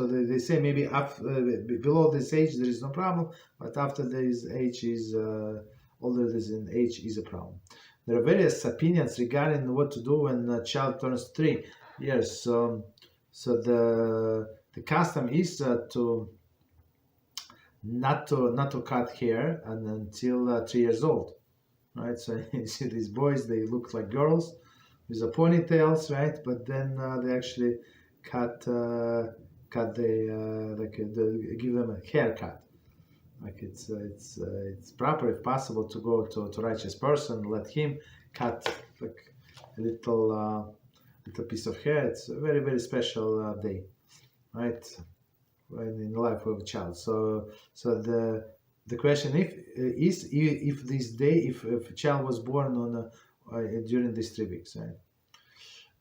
they say maybe below this age there is no problem, but after this age is older than age is a problem. There are various opinions regarding what to do when a child turns 3 years. So the custom is to not to cut hair until 3 years old, right? So you see these boys, they look like girls with the ponytails, right? But then they actually give them a haircut. Like it's proper, if possible, to go to righteous person, let him cut like a little piece of hair. It's a very, very special day, right? In the life of a child. So the question is if this day, if a child was born on during these 3 weeks, right?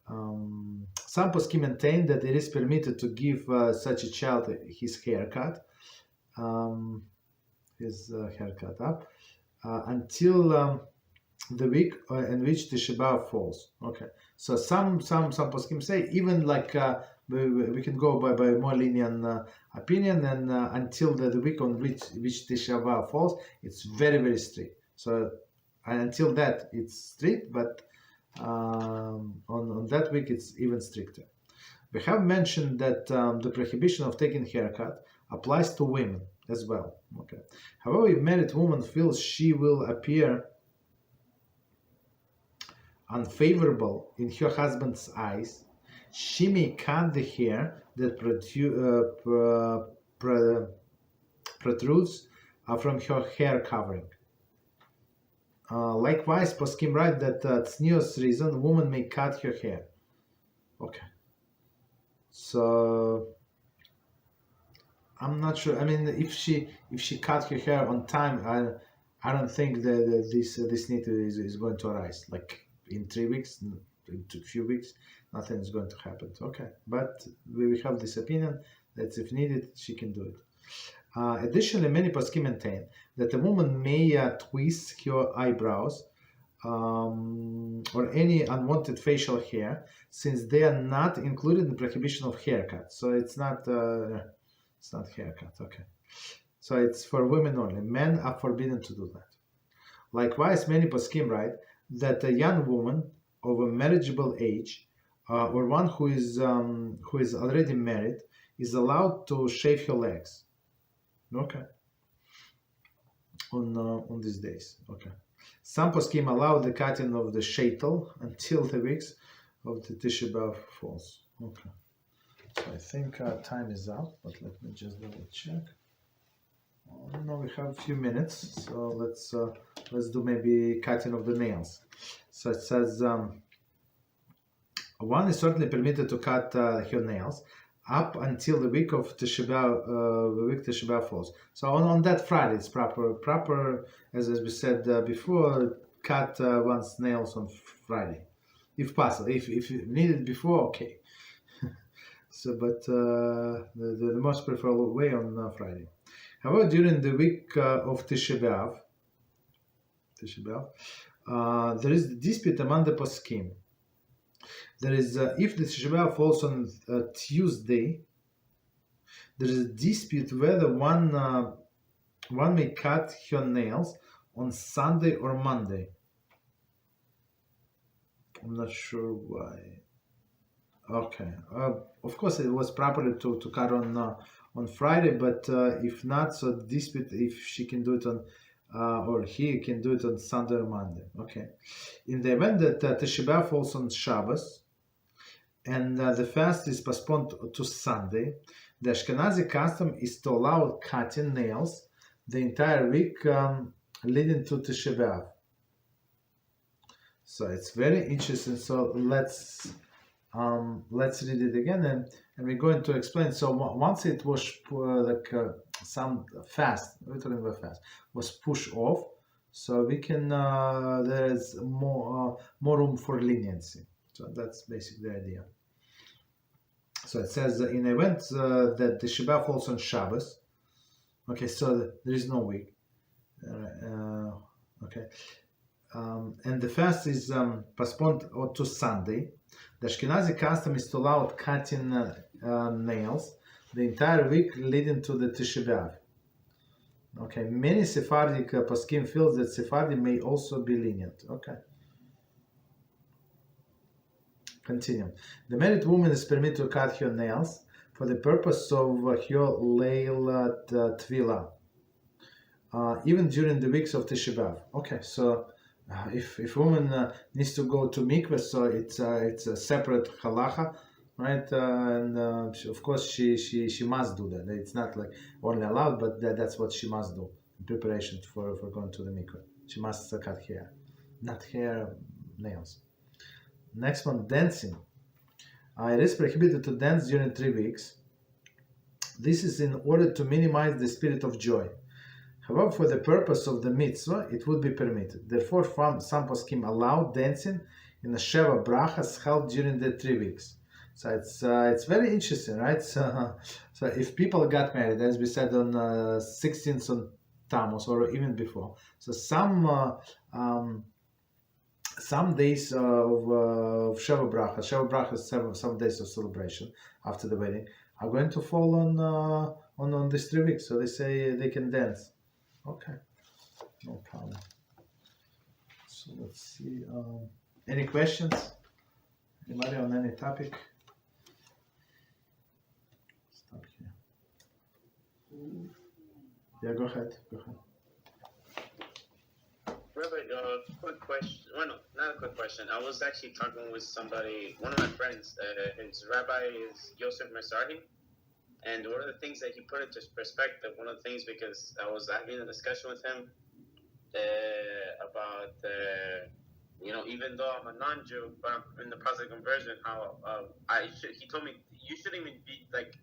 Some poskim maintain that it is permitted to give such a child his haircut, up until the week in which the Shabbat falls. Okay, so some poskim say even like we can go by more lenient opinion, and until the week on which the Shabbat falls, it's very, very strict. So until that it's strict, but on that week it's even stricter. We have mentioned that the prohibition of taking haircut applies to women as well. Okay. However, if a married woman feels she will appear unfavorable in her husband's eyes, she may cut the hair that protrudes from her hair covering. Likewise, poskim write that tznius reason woman may cut her hair. Okay. So I'm not sure. I mean, if she cut her hair on time, I don't think that this need is going to arise. Like in 3 weeks, in a few weeks, nothing is going to happen. Okay, but we have this opinion that if needed, she can do it. Additionally, many poskim maintain that a woman may twist her eyebrows or any unwanted facial hair, since they are not included in the prohibition of haircut. So it's not haircut. Okay, so it's for women only. Men are forbidden to do that. Likewise, many poskim write that a young woman of a marriageable age or one who is already married is allowed to shave her legs. Okay. On these days. Okay. Some poskim allow the cutting of the sheitel until the weeks of the Tisha B'Av falls. Okay. So I think time is up, but let me just double check. No, we have a few minutes, so let's do maybe cutting of the nails. So it says one is certainly permitted to cut her nails up until the week of Tisha B'Av falls. So on that Friday, it's proper as we said before, cut one's nails on Friday, if possible. If needed before, okay. So, but the most preferred way on Friday. However, during the week of Tisha B'Av, there is a dispute among the poskim. There is, if the Tisha B'Av falls on Tuesday, there is a dispute whether one may cut her nails on Sunday or Monday. I'm not sure why. Okay. Of course, it was properly to cut on Friday, but if not, so dispute if she can do it on or he can do it on Sunday or Monday. Okay. In the event that Tisha B'Av falls on Shabbos, and the fast is postponed to Sunday, the Ashkenazi custom is to allow cutting nails the entire week leading to Tisha B'Av. So it's very interesting. So let's read it again, and we're going to explain. So once it was some fast, we're talking about fast, was pushed off, so we can there's more room for leniency. So that's basically the idea. So it says in event that the Tisha B'Av falls on Shabbos. Okay, so there is no week. Okay, and the fast is postponed to Sunday. The Ashkenazi custom is to allow cutting nails the entire week leading to the Tisha B'Av. Okay, many Sephardic poskim feel that Sephardi may also be lenient. Okay. Continue. The married woman is permitted to cut her nails for the purpose of her Leilat Tvila, even during the weeks of Tisha B'Av. Okay, so if woman needs to go to mikveh, so it's a separate halacha, right? And of course she must do that. It's not like only allowed, but that's what she must do in preparation for going to the mikveh. She must cut hair, not hair, nails. Next one, dancing. It is prohibited to dance during 3 weeks. This is in order to minimize the spirit of joy. However, for the purpose of the mitzvah, it would be permitted. Therefore, some poskim allow dancing in the Sheva Brachos held during the 3 weeks. So it's very interesting, right? So if people got married, as we said on 16th on Tammuz or even before, so some days of Sheva Brachos, some days of celebration after the wedding, are going to fall on these 3 weeks. So they say they can dance. Okay, no problem. So let's see. Any questions? Anybody on any topic? Stop here. Yeah, go ahead. Rabbi, quick question. Well, no, not a quick question. I was actually talking with somebody, one of my friends. His rabbi is Yosef Mizrachi, and one of the things that he put into perspective, one of the things, because I was having a discussion with him about, even though I'm a non-Jew, but I'm in the process of conversion, how he told me you shouldn't even be like,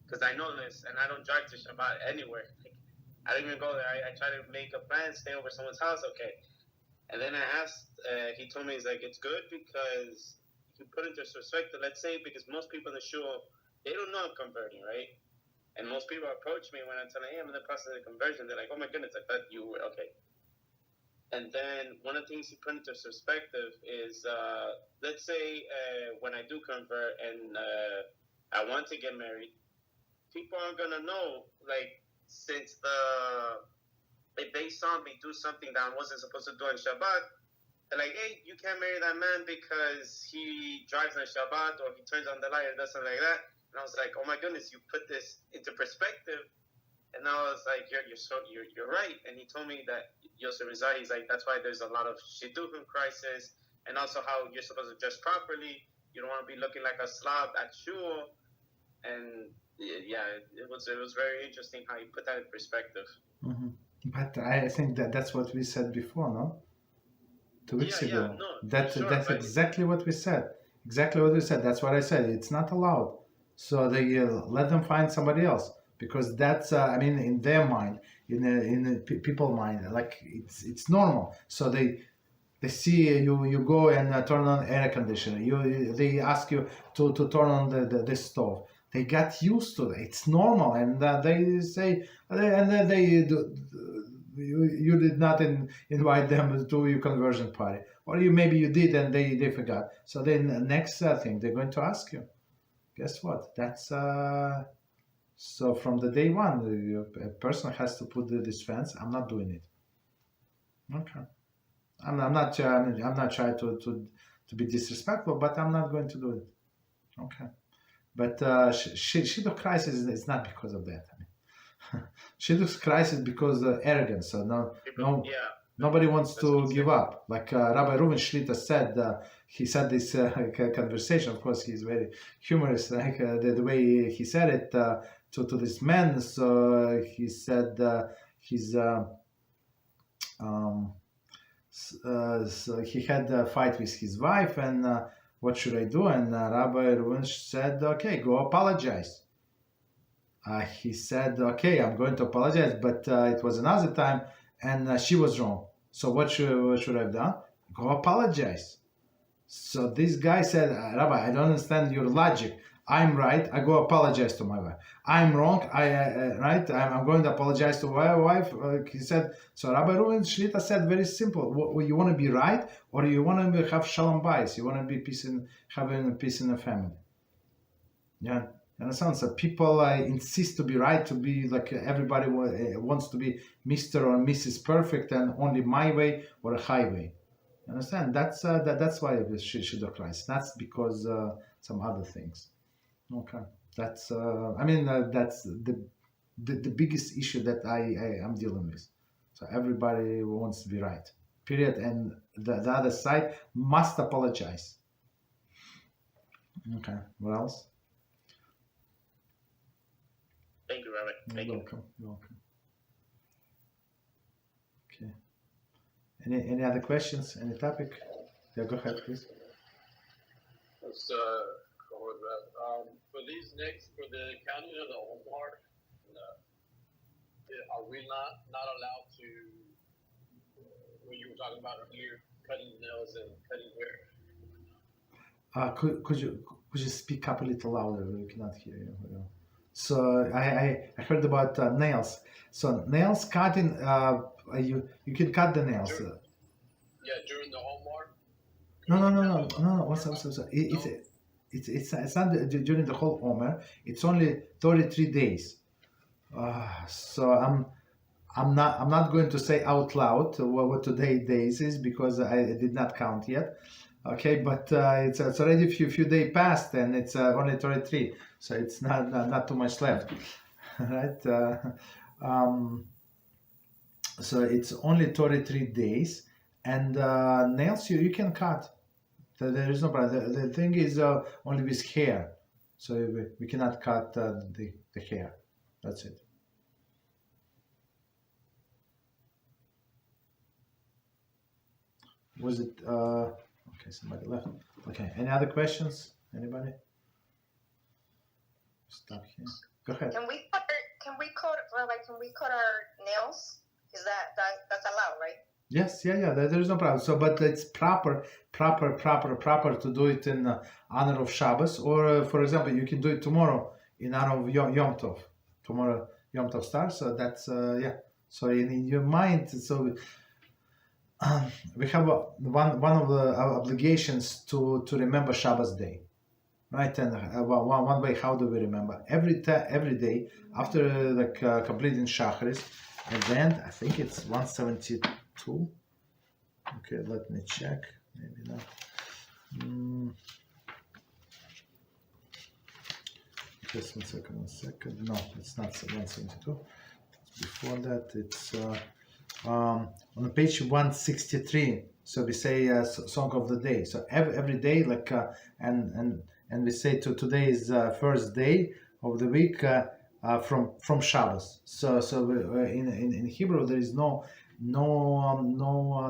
because I know this, and I don't drive to Shabbat anywhere. I don't even go there. I try to make a plan, stay over someone's house, okay. And then I asked, he told me, he's like, it's good because you put into perspective, let's say, because most people in the shul, they don't know I'm converting, right? And most people approach me when I tell them, hey, I'm in the process of conversion. They're like, oh my goodness, I thought you were, okay. And then one of the things he put into perspective is, let's say when I do convert and I want to get married, people aren't going to know, like, since if they saw me do something that I wasn't supposed to do on Shabbat, they're like, hey, you can't marry that man because he drives on Shabbat or he turns on the light or does something like that. And I was like, oh my goodness, you put this into perspective. And I was like, you're right. And he told me that Yosef Mizrahi, he's like, that's why there's a lot of shidduchim crisis, and also how you're supposed to dress properly. You don't want to be looking like a slob at shul. And yeah, it was very interesting how he put that in perspective. Mm-hmm. But I think that's what we said before, no? 2 weeks ago. No, that's exactly what we said. Exactly what we said. That's what I said. It's not allowed. So they let them find somebody else, because that's I mean, in their mind, in the people's mind, like it's normal. So they see you go and turn on air conditioner. They ask you to turn on the stove. They got used to it. It's normal, and they say, and then they do. You did not invite them to your conversion party, or maybe you did and they forgot. So then the next thing they're going to ask you, guess what? That's so from the day one, a person has to put this fence. I'm not doing it. Okay, I'm not trying to be disrespectful, but I'm not going to do it. Okay, but Shidduch crisis is not because of that. I mean, Shidduch crisis because of arrogance. So nobody wants to give up. Like Rabbi Reuven Shlita said, he said this conversation. Of course, he's very humorous. Like the way he said it to this man. So he said so he had a fight with his wife, and what should I do? And Rabbi Reuven said, okay, go apologize. He said, okay, I'm going to apologize, but it was another time, and she was wrong. So what should I have done? Go apologize. So this guy said, Rabbi, I don't understand your logic. I'm right. I go apologize to my wife. I'm wrong. Right. I'm going to apologize to my wife. He said. So Rabbi Reuven Shlita said very simple. You want to be right, or you want to have shalom bayis? You want to be having peace in the family. Yeah. Understand? So people insist to be right, to be like everybody wants to be Mr. or Mrs. Perfect, and only my way or a highway. Understand? That's why it was Shidduch crisis. That's because some other things. Okay, that's that's the biggest issue that I am dealing with. So everybody wants to be right. Period. And the other side must apologize. Okay. What else? Thank you, Rabbi. Thank You're welcome. You're welcome. Okay. Any other questions? Any topic? Yeah, go ahead, please. Let's go with that. For the counting of the omer, are we not allowed to? When you were talking about earlier, cutting nails and cutting hair. Could you speak up a little louder? We cannot hear you. So I heard about nails. So nails cutting, you can cut the nails. During the omer. No. What's up? It's not during the whole omer. It's only 33 days. So I'm not going to say out loud what today's days is, because I did not count yet. Okay, but it's already a few days past, and it's only 33, so it's not too much left, right? So it's only 33 days, and nails you can cut. There is no problem. The thing is only with hair, so we cannot cut the hair. That's it. Was it? Okay, somebody left. Okay, any other questions? Anybody? Stop here. Go ahead. Can we cut our nails? Is that's allowed, right? Yes, yeah. There is no problem. So, but it's proper to do it in honor of Shabbos, or for example, you can do it tomorrow in honor of Yom Tov. Tomorrow Yom Tov starts, so that's So in your mind, so we have one of the obligations to remember Shabbos day, right? And one way, how do we remember? Every day after completing Shacharis, and then I think it's 172. Okay, let me check. Maybe not. Just one second. No, it's not 172. Before that, it's on page 163. So we say song of the day. So every day, and we say today is first day of the week from Shabbos. So in Hebrew there is no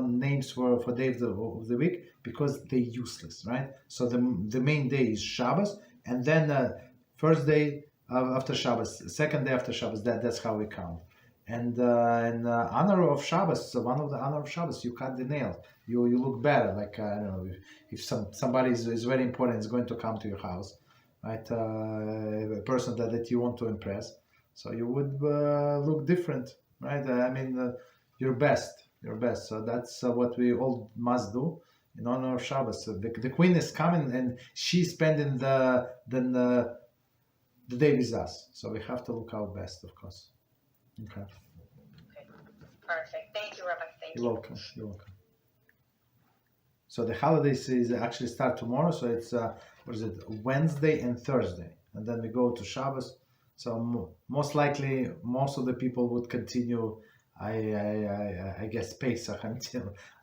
names for days of the week because they're useless, right? So the main day is Shabbos, and then first day after Shabbos, second day after Shabbos. That's how we count. And in honor of Shabbos, so one of the honor of Shabbos, you cut the nails. You look better. Like I don't know, if somebody is very important, is going to come to your house, right? A person that you want to impress, so you would look different, right? Your best. So that's what we all must do in honor of Shabbos. So the queen is coming, and she's spending the day with us. So we have to look our best, of course. Okay. Perfect. Thank you, Rabbi. Thank you. You're welcome. So the holidays is actually start tomorrow. So it's Wednesday and Thursday, and then we go to Shabbos. So most likely, most of the people would continue. I guess Pesach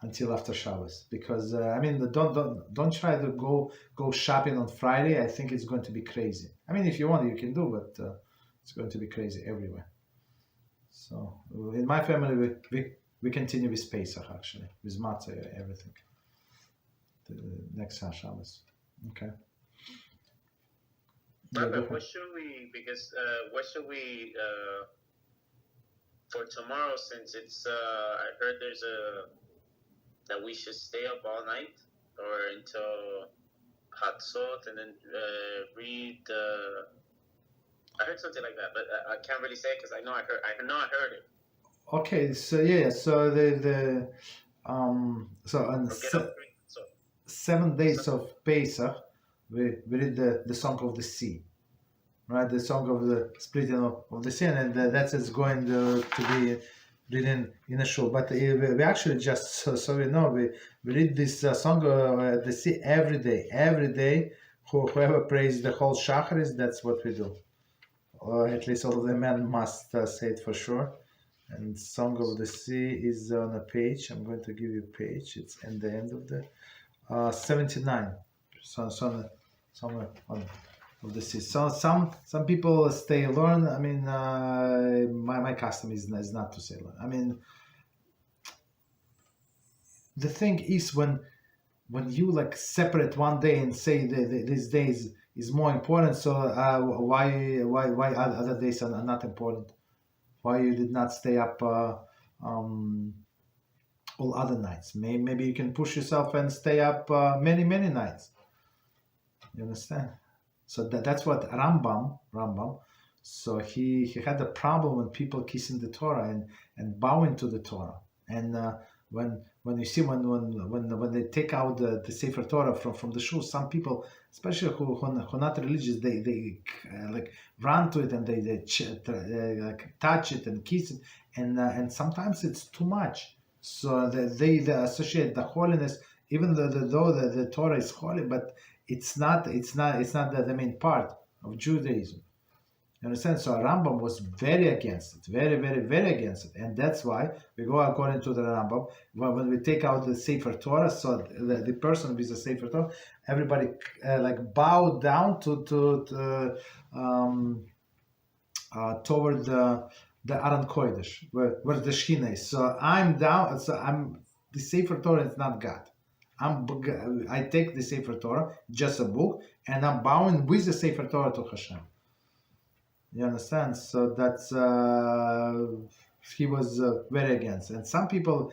until after Shabbos, because don't try to go shopping on Friday. I think it's going to be crazy. If you want, you can do, but it's going to be crazy everywhere. So in my family, we continue with Pesach, actually, with muktzeh, everything. The next Shabbos. Okay. Rabbi, what should we for tomorrow, since it's I heard there's that we should stay up all night or until Hatzot and then read I heard something like that, but I can't really say it because I know I heard it. Okay, so yeah, so so on 7 days of Pesach, we read the Song of the Sea, right? The Song of the Splitting of the Sea, and that's going to be reading in a shul. But we actually just so we know we read this Song of the Sea every day. Every day, whoever prays the whole Shacharis, that's what we do. Or at least all of the men must say it for sure. And Song of the Sea is on a page. I'm going to give you a page. It's at the end of the 79. So somewhere on of the sea. So some people stay learn. My custom is not to say learn. The thing is when you separate one day and say this day is more important. So why other days are not important? Why you did not stay up all other nights? Maybe you can push yourself and stay up many nights. You understand? So that's what Rambam. So he had a problem with people kissing the Torah and bowing to the Torah. And when you see when they take out the Sefer Torah from the shul, some people, especially who are not religious, they run to it and they touch it and kiss it, and sometimes it's too much. So they associate the holiness, even though the Torah is holy, but it's not the main part of Judaism. You understand? So Rambam was very against it, very, very, very against it, and that's why we go according to the Rambam. When we take out the Sefer Torah, so the person with the Sefer Torah, everybody bow down toward the Aron Kodesh, where the Shechina is. So I'm down. So the Sefer Torah is not God. I take the Sefer Torah, just a book, and I'm bowing with the Sefer Torah to Hashem. You understand? So that's he was very against. And some people,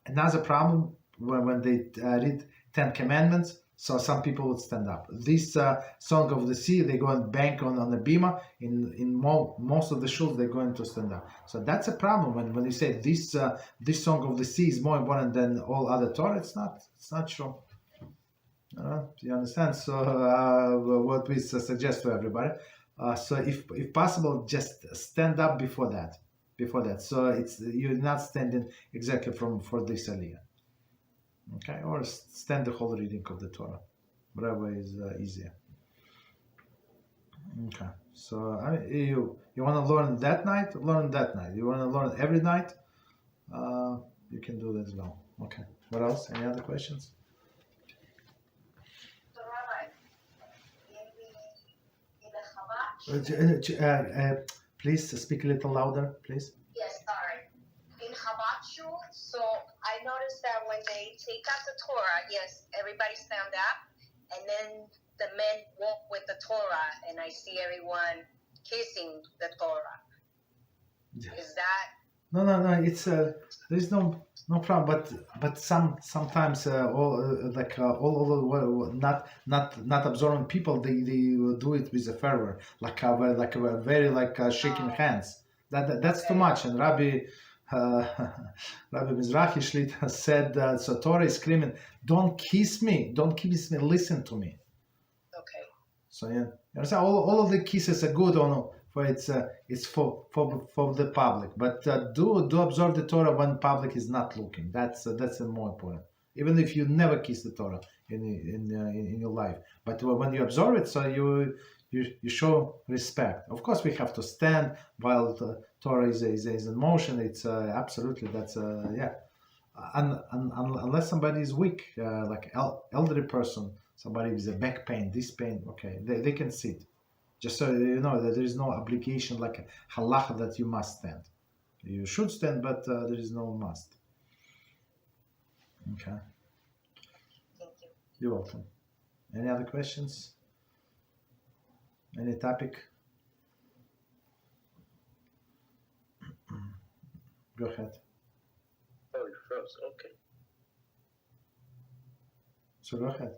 another problem when they read Ten Commandments. So some people would stand up. This Song of the Sea, they go and bank on the bima. In most of the shuls, they're going to stand up. So that's a problem when you say this Song of the Sea is more important than all other Torah. It's not true. You understand? So what we suggest to everybody. So if possible, just stand up before that. So you're not standing exactly for this aliyah. Okay, or stand the whole reading of the Torah, whatever is easier. Okay, so you want to learn that night? Learn that night. You want to learn every night? You can do that as well. Okay. What else? Any other questions? So Rabbi, in the Chabad, Please speak a little louder, please. yes, sorry. In Chabad shul, so I noticed that when they take out the Torah, yes, everybody stand up, and then the men walk with the Torah, and I see everyone kissing the Torah. Is that No. It's there's no problem, but sometimes not observant people they do it with a fervor, like a very shaking hands. That's too much. And Rabbi Mizrachi Shlita said, so Torah is screaming, "Don't kiss me! Listen to me." okay? So yeah, you understand? All of the kisses are good for it's for the public, but do observe the Torah when public is not looking. That's more important. Even if you never kiss the Torah in your life, but when you observe it, so you show respect. Of course, we have to stand while the Torah is in motion. It's absolutely that's yeah. Unless somebody is weak, like elderly person, somebody with a back pain, this pain, okay, they can sit. Just so you know that there is no obligation like a halachah that you must stand. You should stand, but there is no must. Okay. Thank you. You're welcome. Any other questions? Any topic? Go ahead. Oh, you froze. Okay. So go ahead.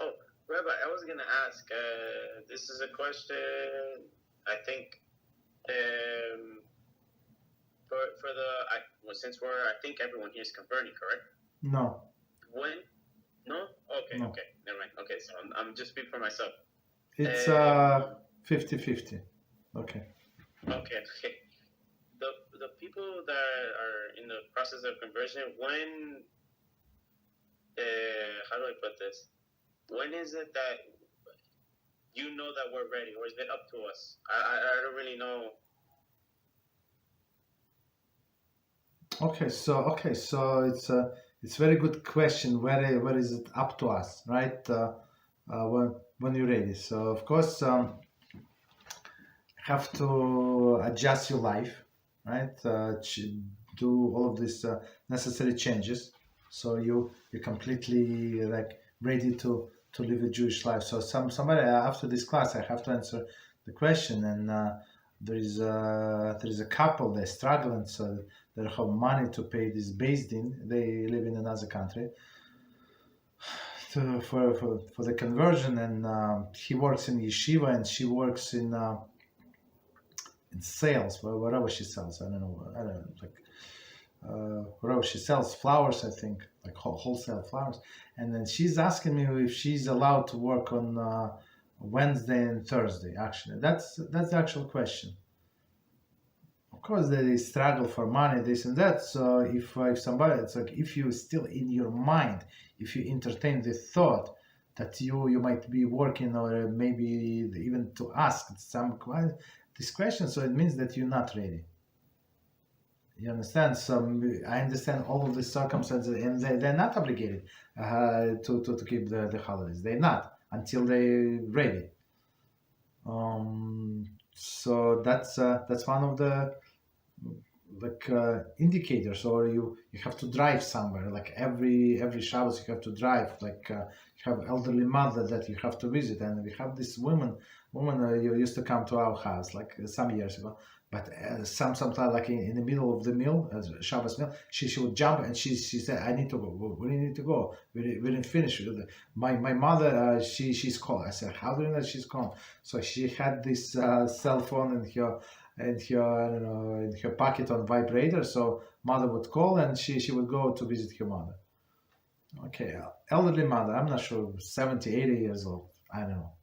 Oh, Rabbi, I was gonna ask. This is a question. I think for the since I think everyone here is converting, correct? No. When? No. Okay. No. Okay. Never mind. Okay. So I'm just speaking for myself. It's 50-50. Okay. Okay. The people that are in the process of conversion, when how do I put this? When is it that you know that we're ready, or is it up to us? I don't really know. Okay, so it's very good question. Where is it up to us, right? When you're ready. So of course, have to adjust your life, right? Do all of these necessary changes, so you're completely like ready to live a Jewish life. So somebody after this class, I have to answer the question, and there is a couple they're struggling, so they don't have money to pay this Beis Din. They live in another country for the conversion, and he works in yeshiva, and she works in sales, whatever she sells. I don't know, whatever she sells, flowers, I think, like wholesale flowers. And then she's asking me if she's allowed to work on Wednesday and Thursday. Actually, that's the actual question. Of course, they struggle for money, this and that. So if somebody, it's like if you still in your mind, if you entertain the thought that you might be working, or maybe even to ask this question, so it means that you're not ready. You understand? So I understand all of the circumstances, and they're not obligated to keep the holidays. They're not until they're ready. So that's one of the indicators. Or you have to drive somewhere. Like every Shabbos you have to drive. Like You have elderly mother that you have to visit, and we have this woman you used to come to our house like some years ago. But sometimes like in the middle of the meal, Shabbos meal, she would jump and she said, "I need to go. Where do you need to go? We didn't finish. My mother, she's called." I said, "How do you know she's called?" So she had this cell phone in her I don't know, in her pocket on vibrator. So mother would call and she would go to visit her mother. Okay, elderly mother. I'm not sure, 70, 80 years old. I don't know,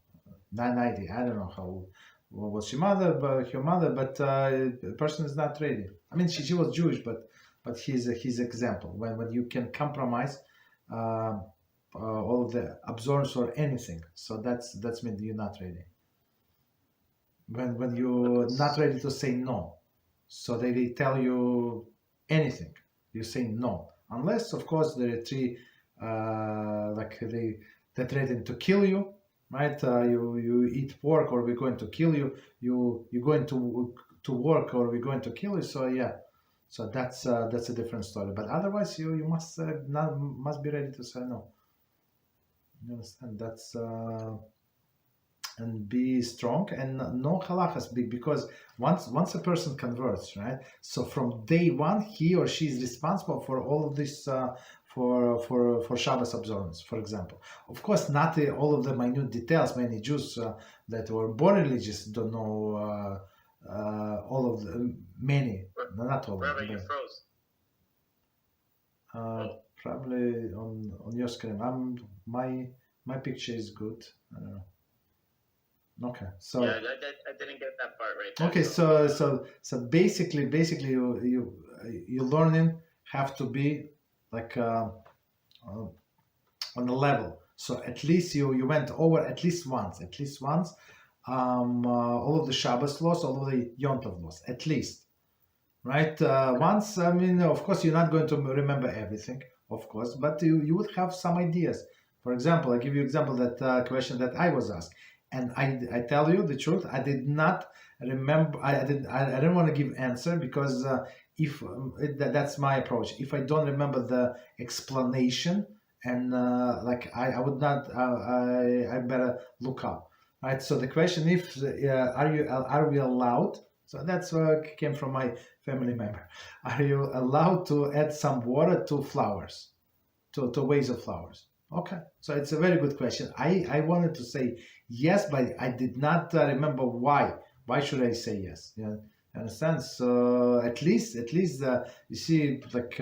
90. I don't know how old was her mother, but the person is not ready. I mean, she was Jewish, but he's example when you can compromise all of the observance or anything. So that's mean you're not ready. When you're not ready to say no, so they tell you anything, you say no, unless of course there are three like they threaten to kill you. Right, you eat pork, or we're going to kill you. You're going to work, or we're going to kill you. So yeah, so that's a different story. But otherwise, you must be ready to say no. You understand? That's and be strong and no halachas, because once a person converts, right? So from day one, he or she is responsible for all of this. For Shabbos observance, for example. Of course, not all of the minute details. Many Jews that were born religious don't know all of the many, not all of them. You froze. Probably on your screen. My picture is good. I don't know. Okay, so yeah, I didn't get that part right there, okay, so basically you learning have to be like on a level. So at least you went over at least once all of the Shabbos laws, all of the Yom Tov laws, at least, right? Once. I mean, of course, you're not going to remember everything, of course, but you would have some ideas. For example, I give you example that question that I was asked, and I tell you the truth, I did not remember. I didn't want to give answer because that's my approach. If I don't remember the explanation, and like I would not, I better look up, right? So the question, if are we allowed? So that's what came from my family member. Are you allowed to add some water to flowers, to vase of flowers? Okay, so it's a very good question. I wanted to say yes, but I did not remember why. Why should I say yes? Yeah, understand? So at least you see, like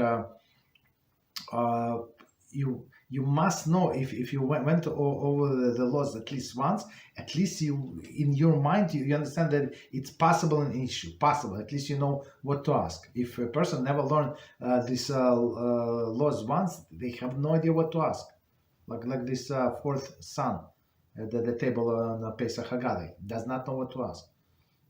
you must know, if you went over the laws at least once, at least you in your mind you understand that it's possible an issue, possible. At least you know what to ask. If a person never learned these laws once, they have no idea what to ask. Like this fourth son at the table on Pesach Haggadah does not know what to ask.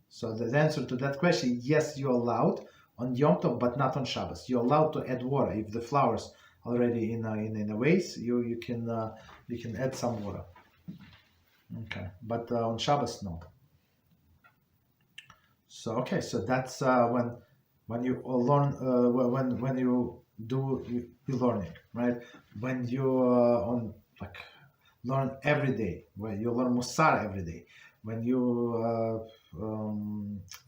So the answer to that question, yes, you're allowed on Yom Tov, but not on Shabbos. You're allowed to add water if the flowers already in a vase. You can add some water. Okay, but on Shabbos, no. So okay, so that's when you learn when you do you learning, right? When you on like learn every day, when you learn Musar every day, when you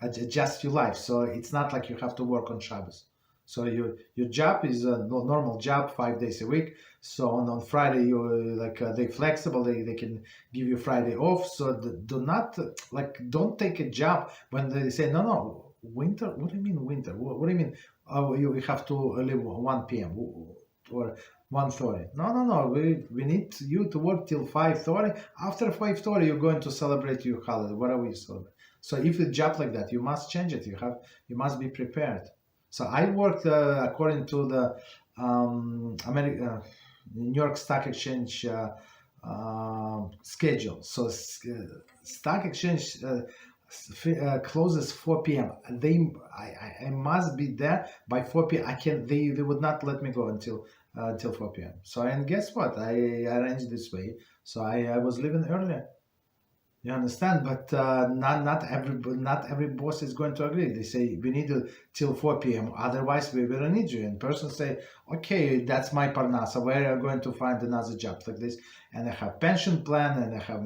adjust your life. So it's not like you have to work on Shabbos. So your job is a normal job, 5 days a week. So on Friday you they flexible. They can give you Friday off. So don't take a job when they say no winter. What do you mean winter? What do you mean? You have to leave 1 p.m. or 1:30. No. We need you to work till 5:30. After 5:30, you're going to celebrate your holiday, whatever you celebrate. So if you job like that, you must change it. You must be prepared. So I worked according to the New York Stock Exchange schedule. So Stock Exchange closes 4 p.m. I must be there by 4 p.m. They would not let me go until 4 p.m. So and guess what? I arranged this way. So I was leaving earlier. You understand? But not every boss is going to agree. They say we need you till 4 p.m. Otherwise, we will need you. And person say, okay, that's my parnasa. Where are you going to find another job like this? And I have pension plan and I have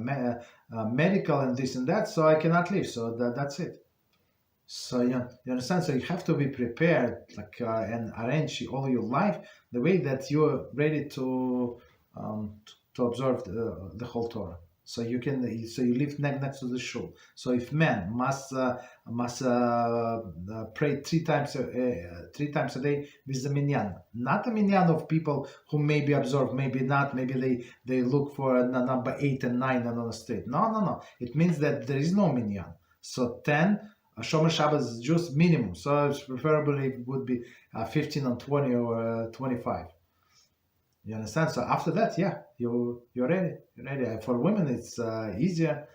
medical and this and that, so I cannot leave. So that's it. So you understand. So you have to be prepared, like and arrange all your life the way that you're ready to observe the whole Torah. So you live next to the shul. So if man must pray three times a day with the minyan, not a minyan of people who maybe observe, maybe not, maybe they look for number 8 and 9 on the street. No. It means that there is no minyan. So 10. Shomer Shabbos is just minimum. So it's preferably it would be 15 and 20 or 25. You understand? So after that, yeah, you're ready. You're ready. For women, it's easier,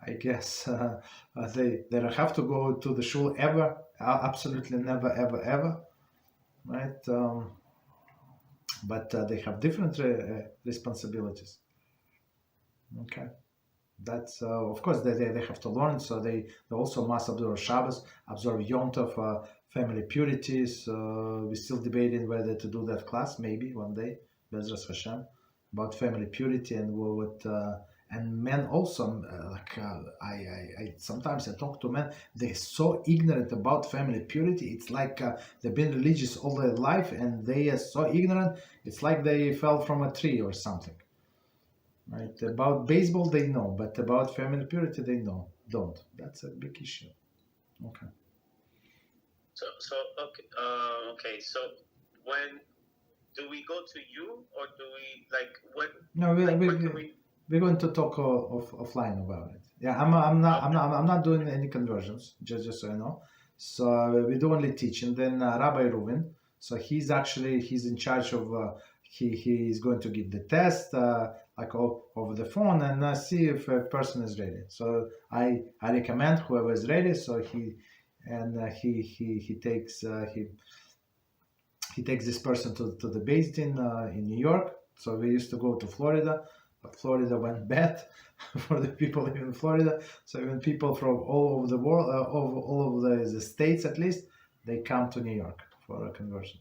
I guess. They don't have to go to the shul ever. Absolutely never, ever. Right? But they have different responsibilities. Okay. That's of course they have to learn. So they also must observe Shabbos, observe Yom Tov, family purity. So we're still debating whether to do that class maybe one day. Beezrat Hashem, about family purity and what and men also I sometimes I talk to men, they're so ignorant about family purity. It's like they've been religious all their life and they are so ignorant. It's like they fell from a tree or something. Right? About baseball they know, but about family purity they don't. That's a big issue. Okay. So okay. So when do we go to you, or do we when? No, we're going to talk offline about it. Yeah, I'm not doing any conversions. Just so you know. So we do only teach, and then Rabbi Reuven. So he's in charge of. He is going to give the test over the phone and see if a person is ready. So I recommend whoever is ready. So he takes this person to the Beis Din in New York. So we used to go to Florida, but Florida went bad for the people in Florida. So even people from all over the world, all over the states at least, they come to New York for a conversion.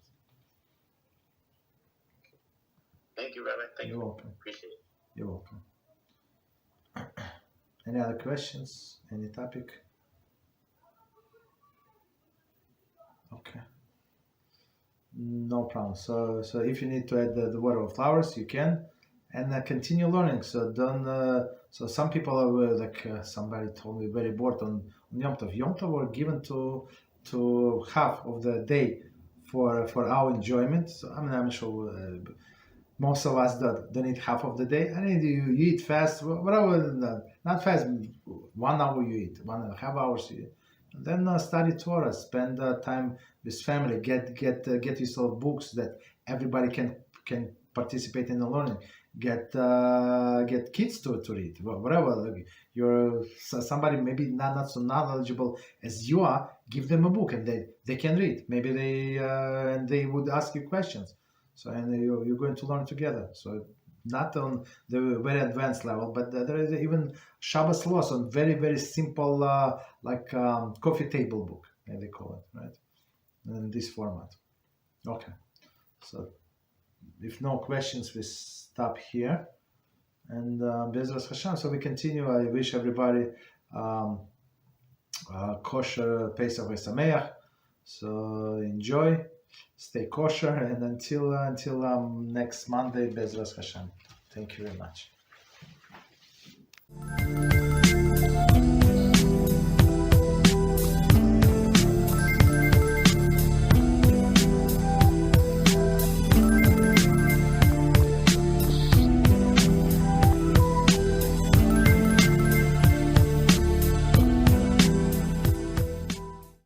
Thank you, Rabbi. Thank you. You're welcome. Appreciate it. You're welcome. Any other questions? Any topic? Okay. No problem. So if you need to add the water or flowers, you can, and continue learning. So don't. So some people are somebody told me very bored on Yom Tov. Yom Tov were given to half of the day for our enjoyment. So I'm sure. Most of us don't eat half of the day. I mean, you eat fast, whatever, not fast, 1 hour you eat, 1.5 hours you eat. And then study Torah, spend time with family, get yourself books that everybody can participate in the learning. Get kids to read, whatever. You're somebody maybe not so knowledgeable as you are, give them a book and they can read. Maybe they would ask you questions. So and you're going to learn together. So not on the very advanced level, but there is even Shabbos laws on very, very simple, coffee table book, they call it, right? In this format. Okay. So if no questions, we stop here. And Beezrat Hashem, so we continue. I wish everybody kosher Pesach V'Sameach. So enjoy. Stay kosher, and until next Monday, Beezrat Hashem. Thank you very much.